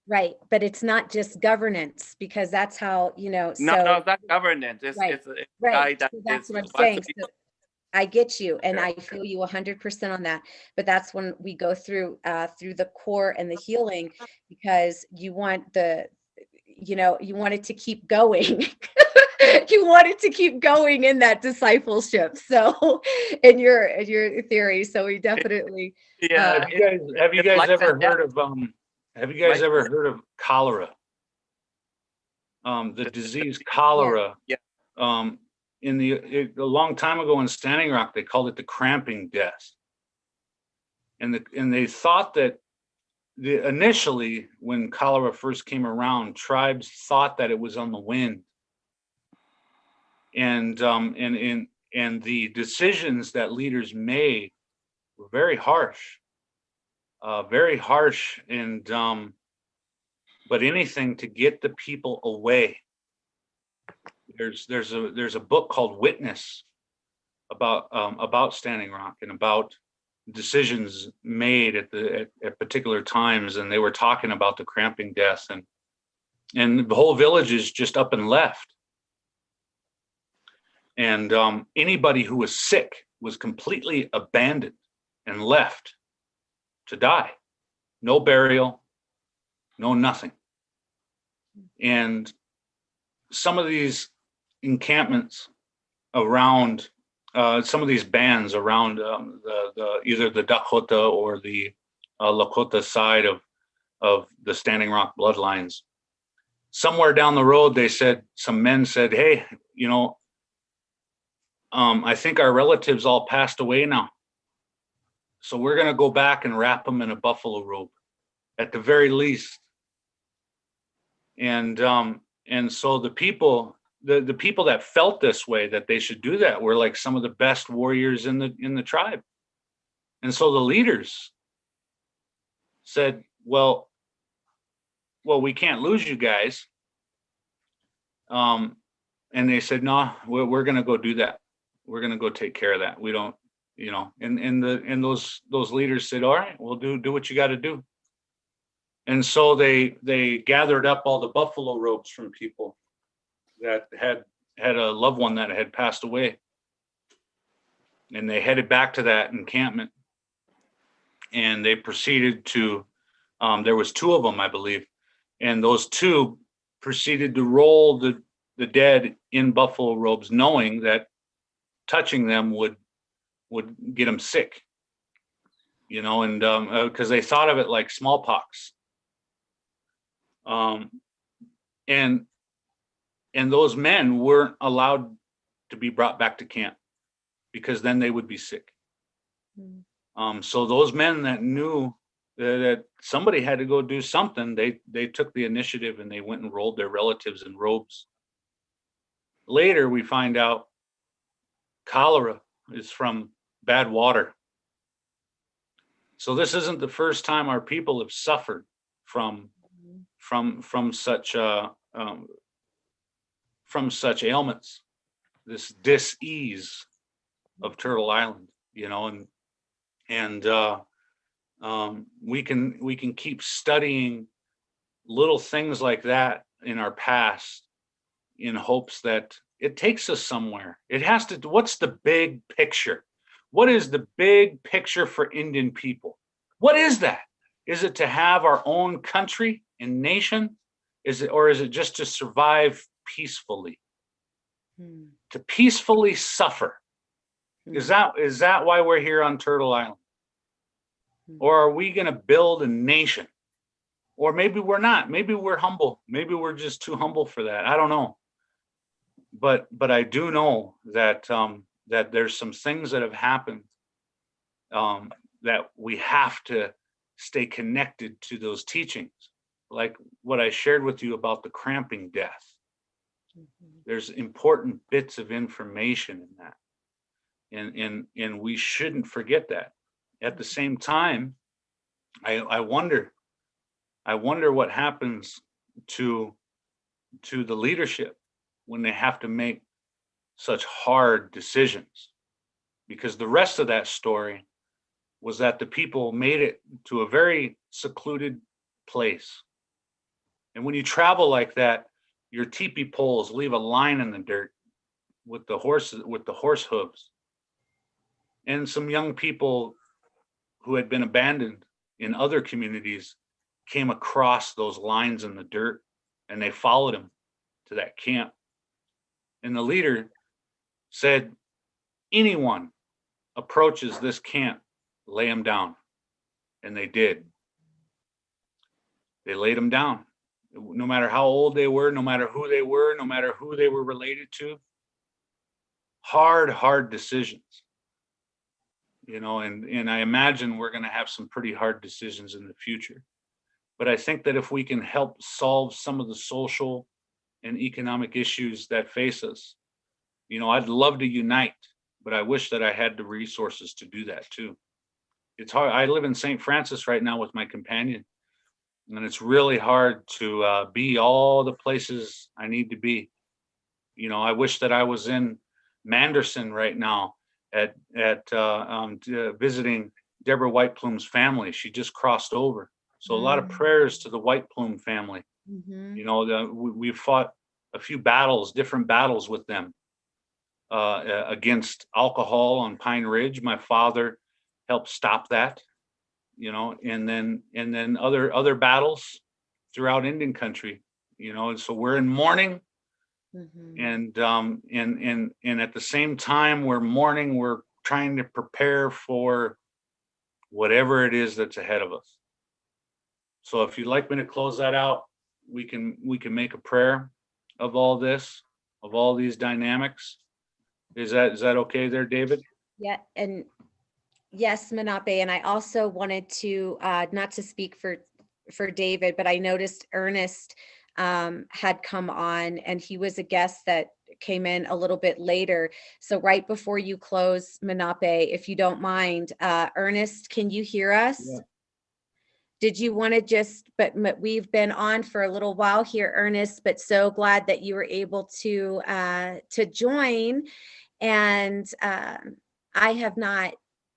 Right, but it's not just governance, because that's how No, it's not governance. It's a guy that so that's what I'm saying. So I get you, and I feel you 100% on that. But that's when we go through the core and the healing, because you want you want it to keep going. You want it to keep going in that discipleship. So in your theory, so we definitely. Yeah. Have you guys ever heard of ever heard of cholera? The disease cholera. Yeah. A long time ago in Standing Rock, they called it the cramping death. And they thought that initially, when cholera first came around, tribes thought that it was on the wind. And the decisions that leaders made were very harsh. And but anything to get the people away. There's a book called Witness about Standing Rock and about decisions made at particular times, and they were talking about the cramping death, and the whole village is just up and left. And anybody who was sick was completely abandoned and left to die. No burial, no nothing. And some of these encampments around, some of these bands around either the Dakota or the Lakota side of the Standing Rock bloodlines, somewhere down the road, some men said, hey, you know, I think our relatives all passed away now. So we're going to go back and wrap them in a buffalo robe at the very least. And so the people that felt this way, that they should do that, were like some of the best warriors in the tribe. And so the leaders said, well, we can't lose you guys. And they said, no, we're going to go do that. We're going to go take care of that. We don't, you know, and those leaders said, all right, we'll do what you got to do. And so they gathered up all the buffalo robes from people that had a loved one that had passed away. And they headed back to that encampment. And they proceeded to, there was 2 of them, I believe. And those 2 proceeded to roll the dead in buffalo robes, knowing that touching them would get them sick, you know, and because they thought of it like smallpox. And those men weren't allowed to be brought back to camp because then they would be sick. So those men that knew that somebody had to go do something, they took the initiative and they went and rolled their relatives in robes. Later, we find out cholera is from bad water. So this isn't the first time our people have suffered from such ailments, this dis-ease of Turtle Island, you know, and we can keep studying little things like that in our past in hopes that it takes us somewhere. It has to. What's the big picture? What is the big picture for Indian people? What is that? Is it to have our own country and nation? Is it just to survive peacefully? To peacefully suffer? Is that why we're here on Turtle Island? Or are we going to build a nation? Or maybe we're not. Maybe we're humble. Maybe we're just too humble for that. I don't know. But I do know that that there's some things that have happened that we have to stay connected to those teachings, like what I shared with you about the cramping death. There's important bits of information in that, and we shouldn't forget that. At the same time, I wonder what happens to the leadership when they have to make such hard decisions, because the rest of that story was that the people made it to a very secluded place. And when you travel like that, your teepee poles leave a line in the dirt with the horse hooves. And some young people who had been abandoned in other communities came across those lines in the dirt, and they followed him to that camp. And the leader said, anyone approaches this camp, lay them down. And they did. They laid them down. No matter how old they were, no matter who they were, no matter who they were related to. Hard decisions. You know, and I imagine we're going to have some pretty hard decisions in the future. But I think that if we can help solve some of the social and economic issues that face us, you know, I'd love to unite, but I wish that I had the resources to do that too. It's hard. I live in St. Francis right now with my companion, and it's really hard to be all the places I need to be. You know, I wish that I was in Manderson right now at visiting Deborah White Plume's family. She just crossed over. So a lot of prayers to the White Plume family. Mhm. You know, we fought a few battles, different battles with them against alcohol on Pine Ridge. My father helped stop that, you know, and then other battles throughout Indian country, you know. And so we're in mourning, Mhm. and at the same time we're mourning, we're trying to prepare for whatever it is that's ahead of us. So if you'd like me to close that out, we can make a prayer of all this, of all these dynamics. Is that okay there, David? Yeah, and yes, Manape, and I also wanted to not to speak for David, but I noticed Ernest had come on, and he was a guest that came in a little bit later. So right before you close, Manape, if you don't mind, Ernest, can you hear us? Yeah. Did you want to just, but we've been on for a little while here, Ernest, but so glad that you were able to join. And I have not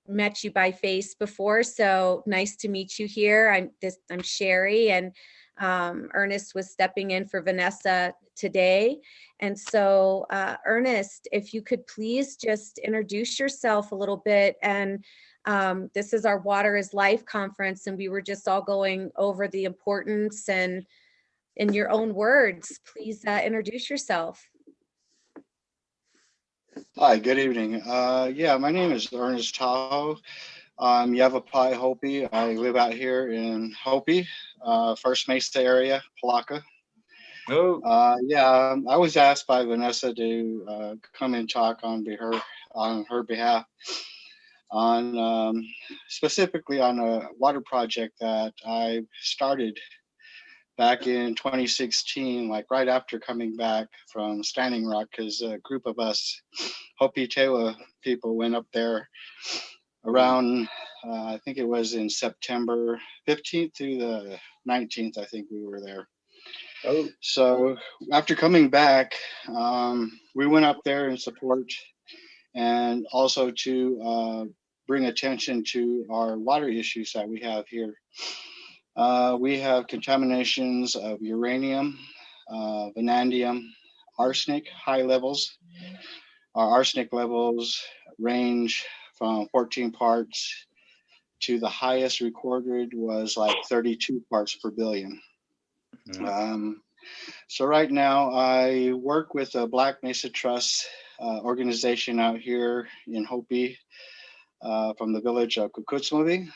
met you by face before, so nice to meet you here. I'm Sherry, and Ernest was stepping in for Vanessa today. And so Ernest, if you could please just introduce yourself a little bit. And this is our Water is Life conference, and we were just all going over the importance, and in your own words, please introduce yourself. Hi, good evening. Yeah, my name is Ernest Tahoe. I'm Yavapai Hopi. I live out here in Hopi, First Mesa area, Palaka. Oh, Yeah, I was asked by Vanessa to come and talk on her behalf on specifically on a water project that I started back in 2016, like right after coming back from Standing Rock, because a group of us Hopi Tewa people went up there around, I think it was in September 15th through the 19th, I think we were there. oh, So after coming back, we went up there in support and also to bring attention to our water issues that we have here. We have contaminations of uranium, vanadium, arsenic, high levels. Our arsenic levels range from 14 parts to the highest recorded was like 32 parts per billion. So right now I work with a Black Mesa Trust organization out here in Hopi from the village of Kukutsmovi.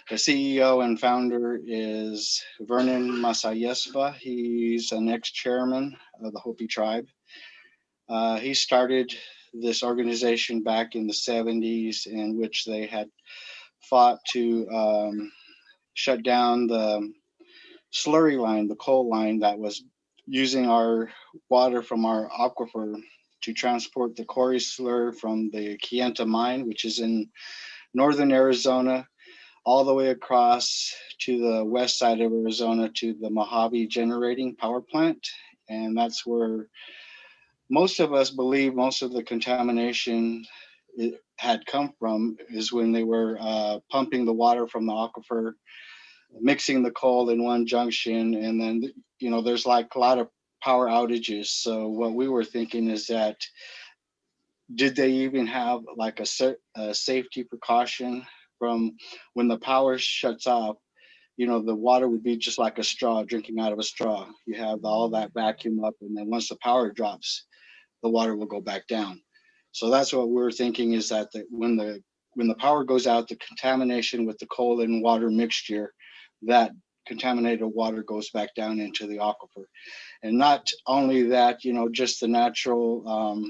The CEO and founder is Vernon Masayespa. He's an ex-chairman of the Hopi tribe. He started this organization back in the 70s, in which they had fought to shut down the slurry line, the coal line that was using our water from our aquifer to transport the Cory slur from the Kayenta mine, which is in northern Arizona, all the way across to the west side of Arizona to the Mojave generating power plant. And that's where most of us believe most of the contamination had come from, is when they were pumping the water from the aquifer, mixing the coal in one junction, and then, you know, there's like a lot of power outages. So what we were thinking is that, did they even have like a safety precaution from when the power shuts off? You know, the water would be just like a straw, drinking out of a straw. You have all that vacuum up, and then once the power drops, the water will go back down. So that's what we're thinking, is that when the power goes out, the contamination with the coal and water mixture, that contaminated water goes back down into the aquifer. And not only that, you know, just the natural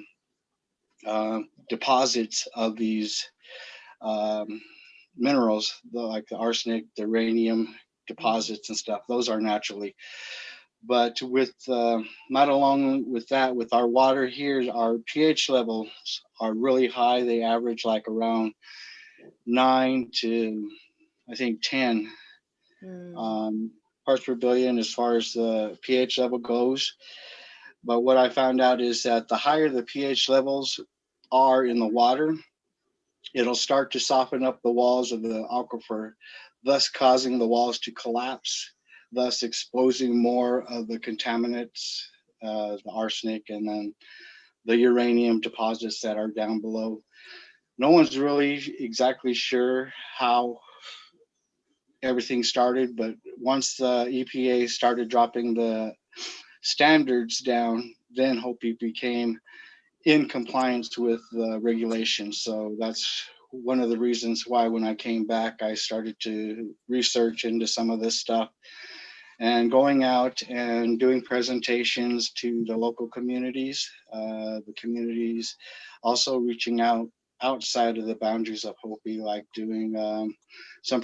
deposits of these minerals, like the arsenic, the uranium deposits and stuff, those are naturally. But with not along with that, with our water here, our pH levels are really high. They average like around 9 to, I think, 10 parts per billion as far as the pH level goes. But what I found out is that the higher the pH levels are in the water, it'll start to soften up the walls of the aquifer, thus causing the walls to collapse. thus exposing more of the contaminants, the arsenic, and then the uranium deposits that are down below. No one's really exactly sure how everything started, but once the EPA started dropping the standards down, then Hopi became in compliance with the regulations. So that's one of the reasons why when I came back, I started to research into some of this stuff and going out and doing presentations to the local communities, the communities also reaching out outside of the boundaries of Hopi, like doing some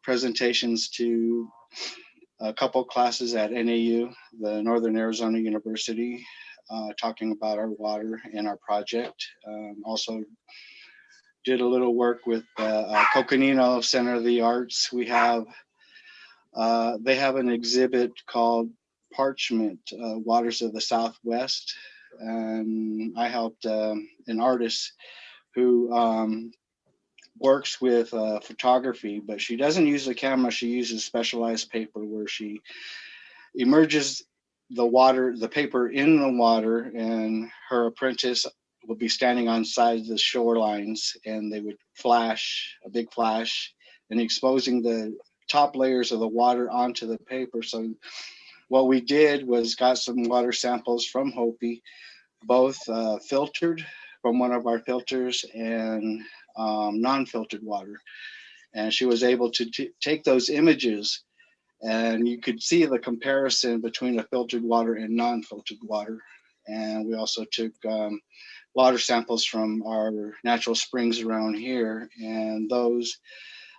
presentations to a couple classes at NAU, the Northern Arizona University, talking about our water and our project. Also did a little work with Coconino Center of the Arts. We have, they have an exhibit called Parchment, Waters of the Southwest. And I helped an artist who works with photography, but she doesn't use a camera. She uses specialized paper where she immerses the paper in the water, and her apprentice will be standing on sides of the shorelines, and they would flash a big flash and exposing the top layers of the water onto the paper. So what we did was got some water samples from Hopi, both filtered from one of our filters and non-filtered water. And she was able to take those images, and you could see the comparison between the filtered water and non-filtered water. And we also took water samples from our natural springs around here, and those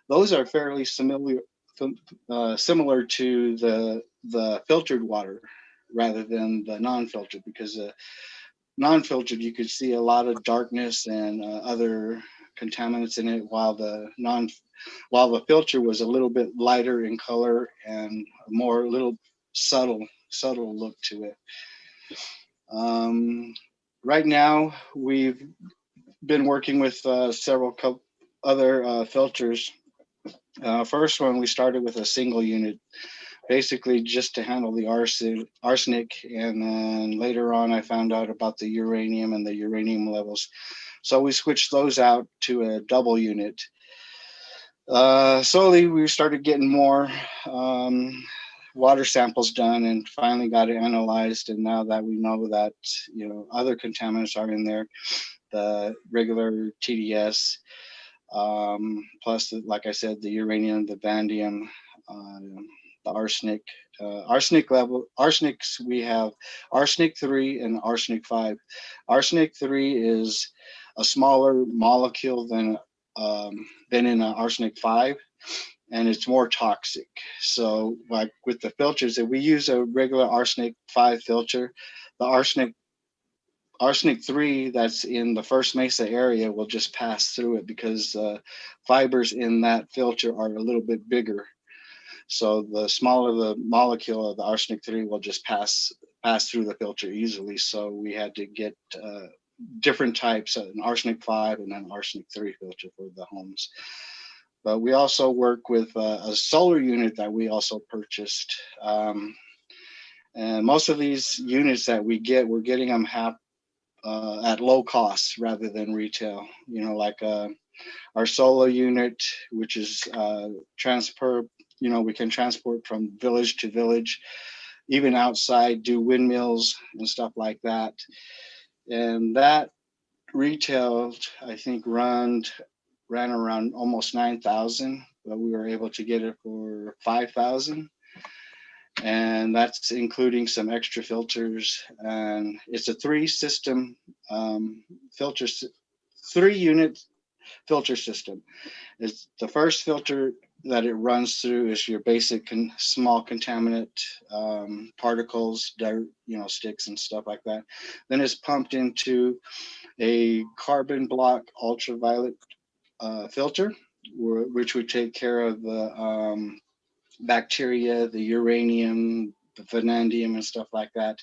are fairly similar to the filtered water rather than the non-filtered, because non-filtered you could see a lot of darkness and other contaminants in it, while the filter was a little bit lighter in color and more a little subtle look to it. Right now we've been working with several other filters. First one, we started with a single unit, basically just to handle the arsenic, and then later on I found out about the uranium and the uranium levels, so we switched those out to a double unit. Slowly we started getting more water samples done and finally got it analyzed, and now that we know that other contaminants are in there, the regular TDS, plus like I said, the uranium, the vanadium, the arsenic. Arsenics, we have arsenic 3 and arsenic 5. Arsenic 3 is a smaller molecule than in an arsenic 5, and it's more toxic. So like with the filters, if we use a regular arsenic 5 filter, the arsenic 3 that's in the First Mesa area will just pass through it, because fibers in that filter are a little bit bigger. So the smaller the molecule of the arsenic 3 will just pass through the filter easily. So we had to get different types, an arsenic 5 and an arsenic 3 filter for the homes. But we also work with a solar unit that we also purchased. And most of these units that we get, we're getting them at low cost rather than retail. Like our solar unit, which is we can transport from village to village, even outside, do windmills and stuff like that. And that retailed, I think, ran around almost 9,000, but we were able to get it for 5,000. And that's including some extra filters. And it's a 3-system 3-unit filter system. It's the first filter that it runs through is your basic small contaminant particles, dirt, sticks and stuff like that. Then it's pumped into a carbon block ultraviolet filter, which would take care of the bacteria, the uranium, the vanadium and stuff like that.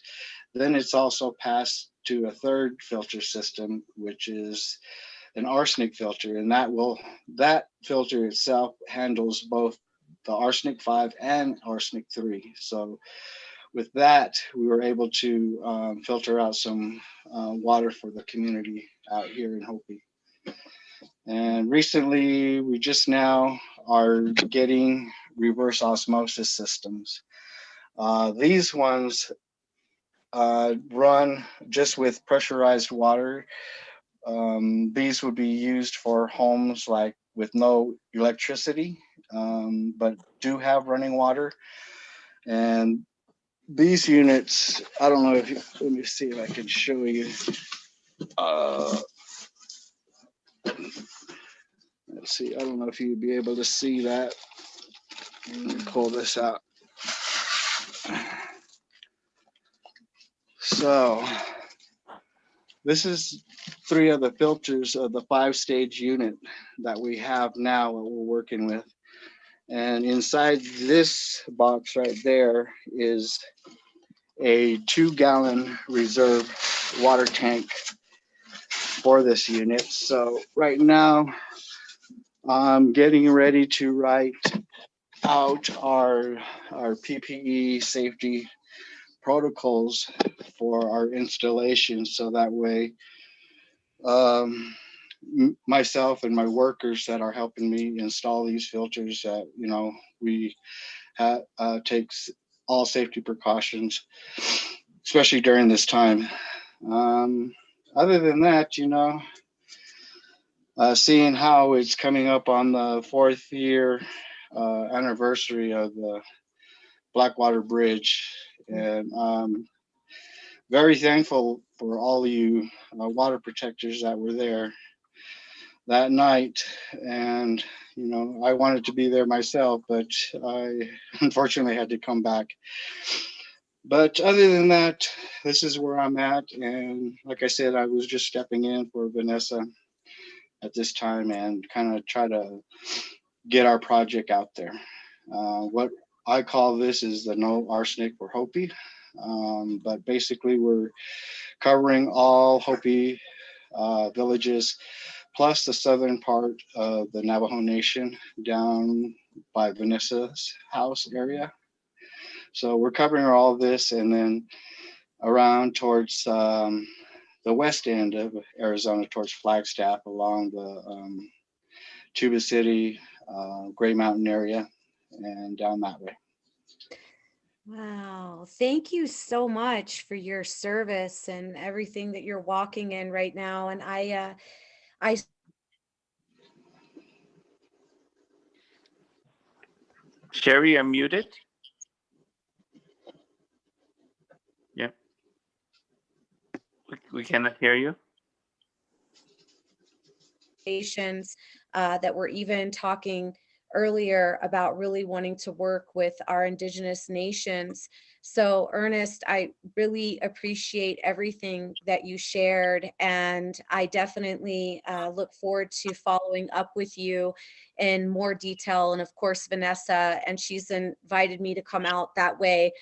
Then it's also passed to a third filter system, which is an arsenic filter, and that filter itself handles both the arsenic 5 and arsenic 3. So with that, we were able to filter out some water for the community out here in Hopi. And recently, we just now are getting reverse osmosis systems. These ones run just with pressurized water. These would be used for homes like with no electricity, but do have running water. And these units, I don't know if you, let me see if I can show you. Let's see, I don't know if you'd be able to see that. Let me pull this out. So this is 3 of the filters of the 5-stage unit that we have now that we're working with. And inside this box right there is a 2-gallon reserve water tank for this unit. So right now I'm getting ready to write out our PPE safety protocols for our installation, so that way myself and my workers that are helping me install these filters, you know, we takes all safety precautions, especially during this time. Other than that, you know, seeing how it's coming up on the 4th year anniversary of the Blackwater Bridge, and very thankful for all of you water protectors that were there that night. And you know, I wanted to be there myself, but I unfortunately had to come back. But other than that, this is where I'm at. And like I said, I was just stepping in for Vanessa at this time and kind of try to get our project out there. What I call this is the No Arsenic for Hopi. But basically we're covering all Hopi villages, plus the southern part of the Navajo Nation down by Vanessa's house area. So we're covering all of this, and then around towards the west end of Arizona, towards Flagstaff, along the Tuba City, Gray Mountain area, and down that way. Wow. Thank you so much for your service and everything that you're walking in right now. And I Sherry, you're muted. Yeah. We cannot hear you. That we're even talking earlier about really wanting to work with our Indigenous nations. So Ernest, I really appreciate everything that you shared, and I definitely look forward to following up with you in more detail. And of course, Vanessa, and she's invited me to come out that way.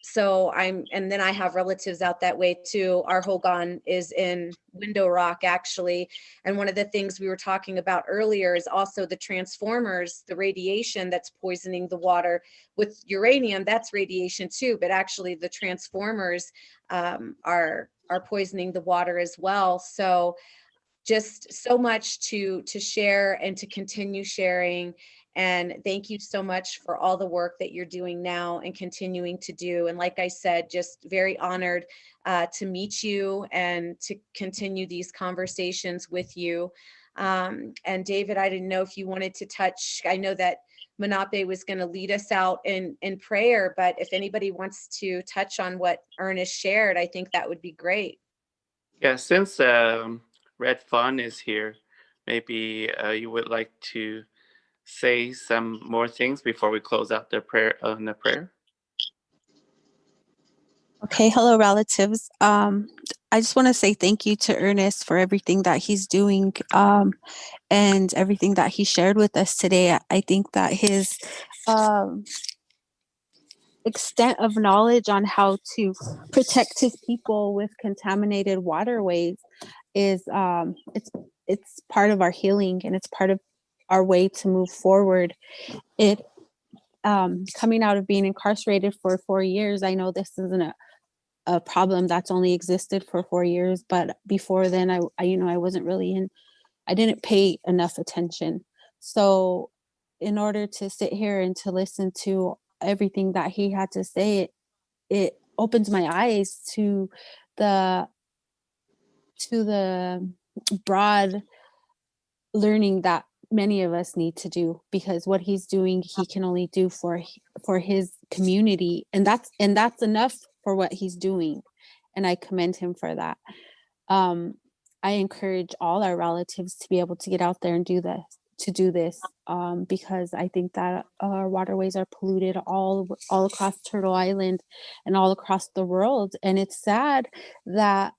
So and then I have relatives out that way too. Our Hogan is in Window Rock, actually. And one of the things we were talking about earlier is also the transformers, the radiation that's poisoning the water. With uranium, that's radiation too, but actually the transformers are poisoning the water as well. So just so much to share and to continue sharing. And thank you so much for all the work that you're doing now and continuing to do. And like I said, just very honored to meet you and to continue these conversations with you. And David, I didn't know if you wanted to touch, I know that Manape was going to lead us out in prayer, but if anybody wants to touch on what Ernest shared, I think that would be great. Yeah, since Red Fawn is here, maybe you would like to say some more things before we close out the prayer. Okay, hello relatives. I just want to say thank you to Ernest for everything that he's doing and everything that he shared with us today. I think that his extent of knowledge on how to protect his people with contaminated waterways is it's part of our healing, and it's part of our way to move forward. It coming out of being incarcerated for 4 years, I know this isn't a problem that's only existed for 4 years, but before then I you know, I wasn't really I didn't pay enough attention. So in order to sit here and to listen to everything that he had to say, it opens my eyes the to the broad learning that many of us need to do, because what he's doing he can only do for his community, and that's enough for what he's doing, and I commend him for that. I encourage all our relatives to be able to get out there and do this, because I think that our waterways are polluted all across Turtle Island and all across the world, and it's sad that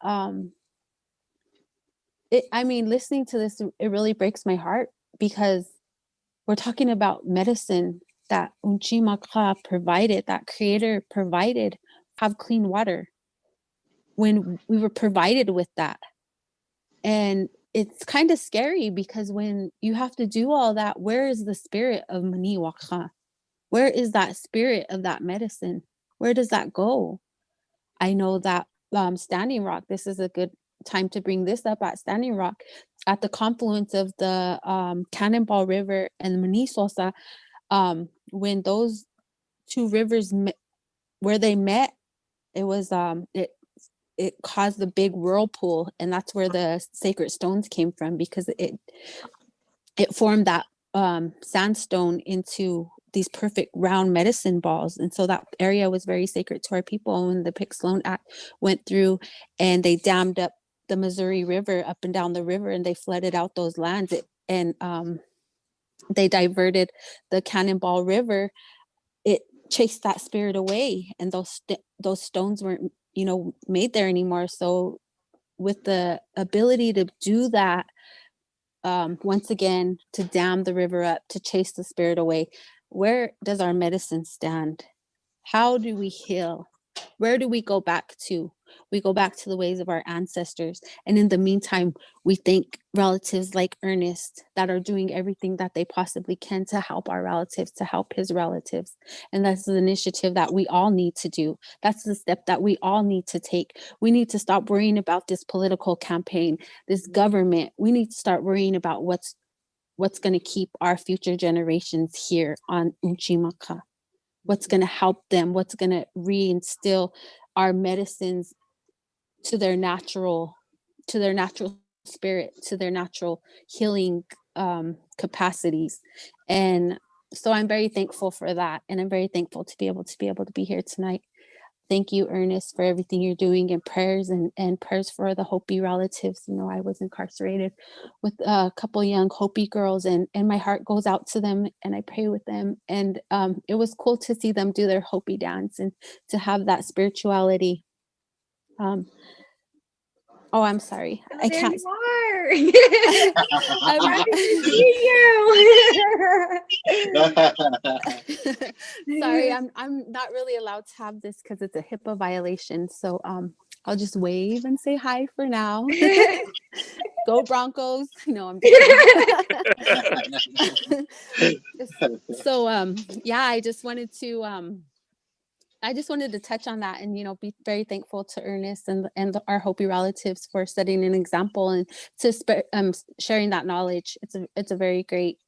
I mean, listening to this, it really breaks my heart, because we're talking about medicine that Unchimaka provided, that creator provided, have clean water, when we were provided with that. And it's kind of scary, because when you have to do all that, where is the spirit of Maniwaka? Where is that spirit of that medicine? Where does that go? I know that Standing Rock, this is a good time to bring this up. At Standing Rock, at the confluence of the Cannonball River and Manisosa, when those two rivers where they met, it was it caused the big whirlpool, and that's where the sacred stones came from, because it formed that sandstone into these perfect round medicine balls. And so that area was very sacred to our people. When the Pick-Sloan Act went through and they dammed up the Missouri River up and down the river, and they flooded out those lands, and they diverted the Cannonball River, it chased that spirit away, and those stones weren't, you know, made there anymore. So with the ability to do that, once again, to dam the river up, to chase the spirit away, where does our medicine stand? How do we heal? Where do we go back to? We go back to the ways of our ancestors. And in the meantime, we thank relatives like Ernest that are doing everything that they possibly can to help our relatives, to help his relatives. And that's the initiative that we all need to do. That's the step that we all need to take. We need to stop worrying about this political campaign, this government. We need to start worrying about what's going to keep our future generations here on Unchimaka. What's going to help them, what's going to reinstill our medicines to their natural spirit, to their natural healing capacities. And so I'm very thankful for that, and I'm very thankful to be able to be here tonight. Thank you, Ernest, for everything you're doing, and prayers and prayers for the Hopi relatives. You know, I was incarcerated with a couple young Hopi girls, and my heart goes out to them, and I pray with them. And it was cool to see them do their Hopi dance and to have that spirituality. Oh, I'm sorry. Oh, I there can't. you are. I'm Happy to see you. sorry, I'm not really allowed to have this because it's a HIPAA violation. So I'll just wave and say hi for now. Go Broncos. No, I'm just kidding. So yeah, I just wanted to touch on that, and, you know, be very thankful to Ernest and our Hopi relatives for setting an example, and to sharing that knowledge. It's a very great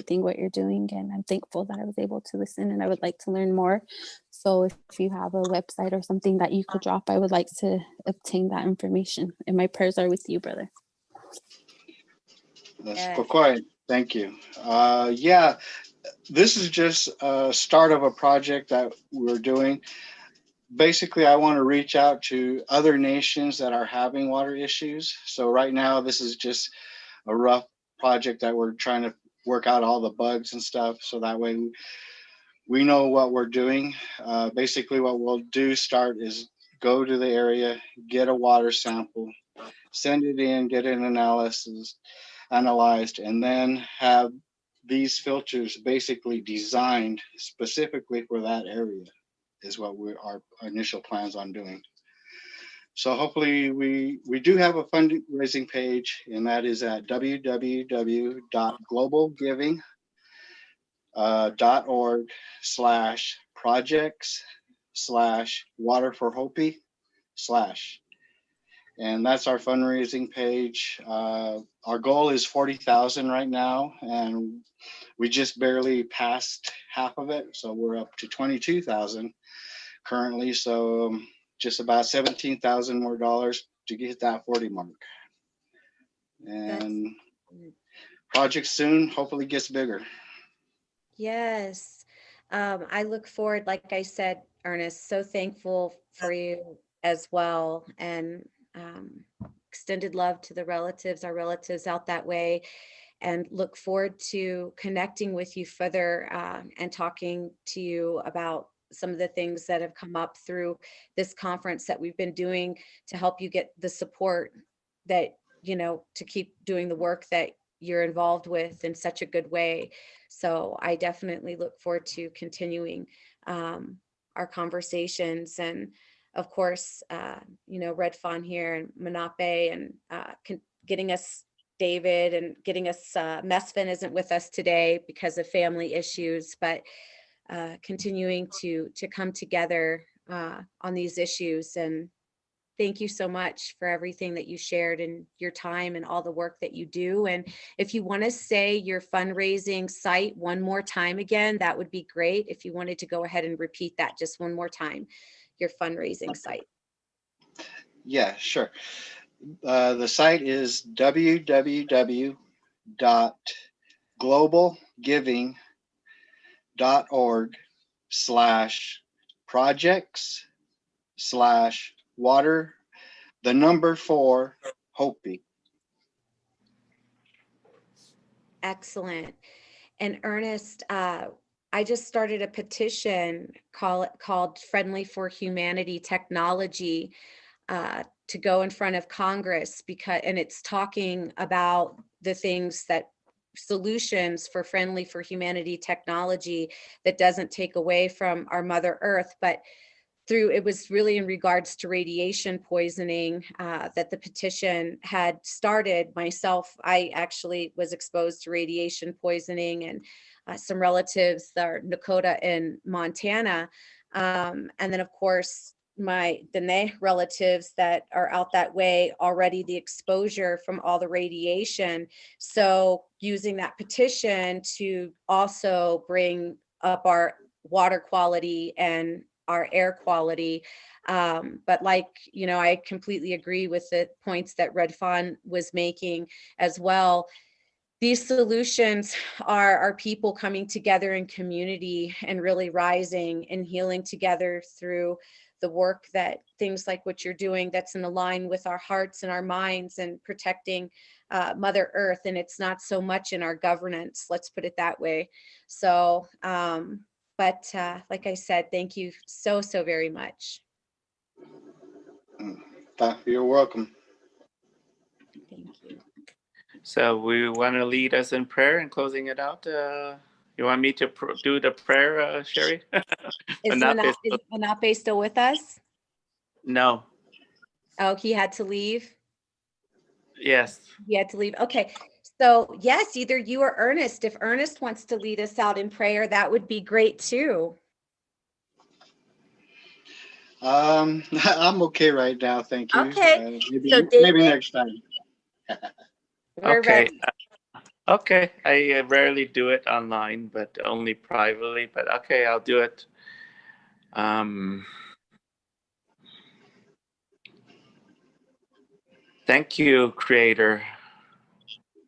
thing what you're doing, and I'm thankful that I was able to listen, and I would like to learn more. So if you have a website or something that you could drop, I would like to obtain that information, and my prayers are with you, brother. That's quiet. Thank you. Yeah, this is just a start of a project that we're doing. Basically, I want to reach out to other nations that are having water issues. So right now, this is just a rough project that we're trying to work out all the bugs and stuff. So that way we know what we're doing. Basically, what we'll start is go to the area, get a water sample, send it in, get an analyzed, and then have these filters basically designed specifically for that area is what our initial plans on doing. So hopefully we do have a fundraising page, and that is at www.globalgiving.org/projects/water for Hopi / and that's our fundraising page. Our goal is 40,000 right now, and we just barely passed half of it, so we're up to 22,000 currently. So just about 17,000 more dollars to get that 40 mark. And project soon hopefully gets bigger. Yes. I look forward, like I said, Ernest, so thankful for you as well. And extended love to the relatives, our relatives out that way, and look forward to connecting with you further and talking to you about some of the things that have come up through this conference that we've been doing to help you get the support that, you know, to keep doing the work that you're involved with in such a good way. So I definitely look forward to continuing our conversations, and of course, you know, Red Fawn here and Manape, and getting us David, and getting us Mesfin isn't with us today because of family issues, but continuing to come together on these issues. And thank you so much for everything that you shared and your time and all the work that you do. And if you want to say your fundraising site one more time again, that would be great. If you wanted to go ahead and repeat that just one more time, your fundraising site. Yeah, sure. The site is www.globalgiving.org/projects/water 4 Hopi. Excellent. And Ernest, I just started a petition called Friendly for Humanity Technology to go in front of Congress, and it's talking about the things that solutions for Friendly for Humanity technology that doesn't take away from our Mother Earth, but it was really in regards to radiation poisoning that the petition had started. Myself, I actually was exposed to radiation poisoning, and some relatives that are Nakota in Montana. And then of course, the Dene relatives that are out that way already, the exposure from all the radiation. So using that petition to also bring up our water quality and our air quality. But like, you know, I completely agree with the points that Red Fawn was making as well. These solutions are people coming together in community and really rising and healing together through the work that things like what you're doing that's in line with our hearts and our minds and protecting Mother Earth. And it's not so much in our governance, let's put it that way. So, but like I said, thank you so very much. You're welcome. Thank you. So we want to lead us in prayer and closing it out. You want me to do the prayer, Sherry? Is Manape still with us? No. Oh, he had to leave? Yes. He had to leave. Okay. So yes, either you or Ernest. If Ernest wants to lead us out in prayer, that would be great too. I'm okay right now, thank you. Okay. Maybe next time. We're ready. Okay. I rarely do it online, but only privately. But okay, I'll do it. Thank you, Creator,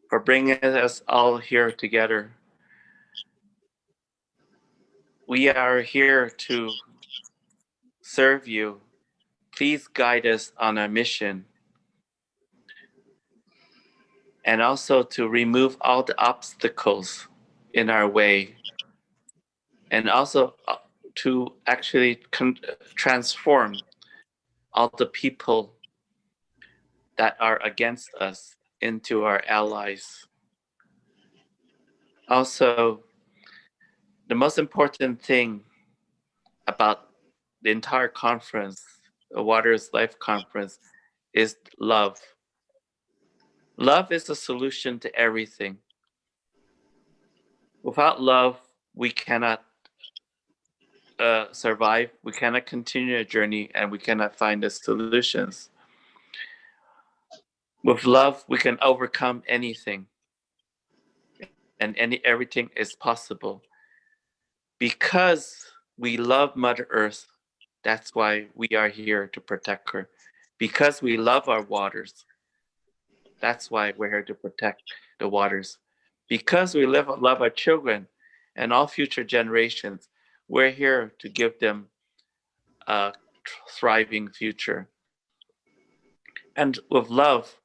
for bringing us all here together. We are here to serve you. Please guide us on our mission. And also to remove all the obstacles in our way. And also to actually transform all the people that are against us into our allies. Also, the most important thing about the entire conference Water is Life Conference is love. Love is the solution to everything. Without love, we cannot survive, we cannot continue a journey, and we cannot find the solutions. With love, we can overcome anything, and everything is possible. Because we love Mother Earth, that's why we are here to protect her. Because we love our waters, that's why we're here to protect the waters. Because we love our children and all future generations, we're here to give them a thriving future. And with love,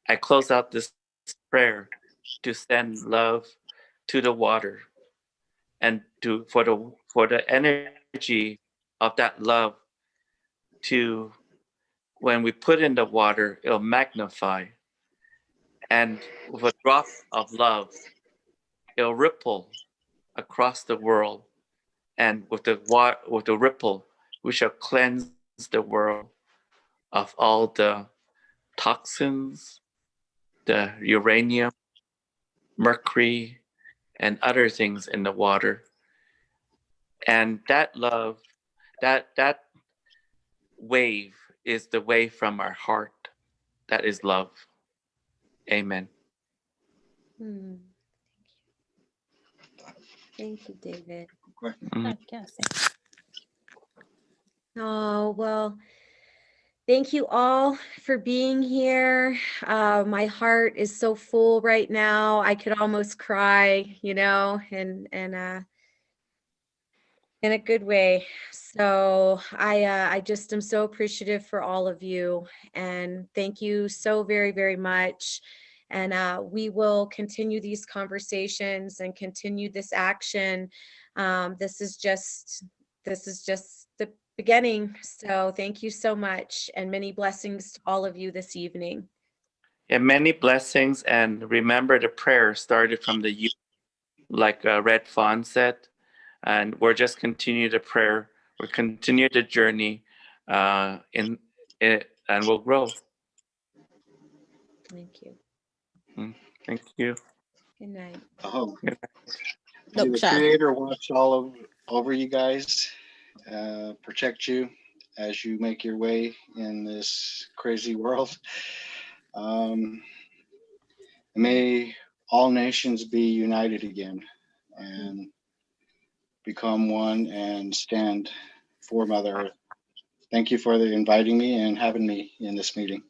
I close out this prayer to send love to the water and for the energy of that love to, when we put in the water, it'll magnify. And with a drop of love, it'll ripple across the world. And with the ripple, we shall cleanse the world of all the toxins, the uranium, mercury, and other things in the water. And that love, that wave is the wave from our heart. That is love. Amen. Thank you, David. Yes. Oh, well, thank you all for being here. My heart is so full right now. I could almost cry, and in a good way. So I just am so appreciative for all of you, and thank you so very, very much. And we will continue these conversations and continue this action. This is just the beginning. So thank you so much, and many blessings to all of you this evening. And many blessings. And remember, the prayer started from the youth, like Red Fawn said. And we're just continue the prayer. We'll continue the journey in it, and we'll grow. Thank you. Thank you. Good night. Oh, Good may the Doksha. Creator watch over you guys, protect you as you make your way in this crazy world. May all nations be united again and become one and stand for Mother Earth. Thank you for inviting me and having me in this meeting.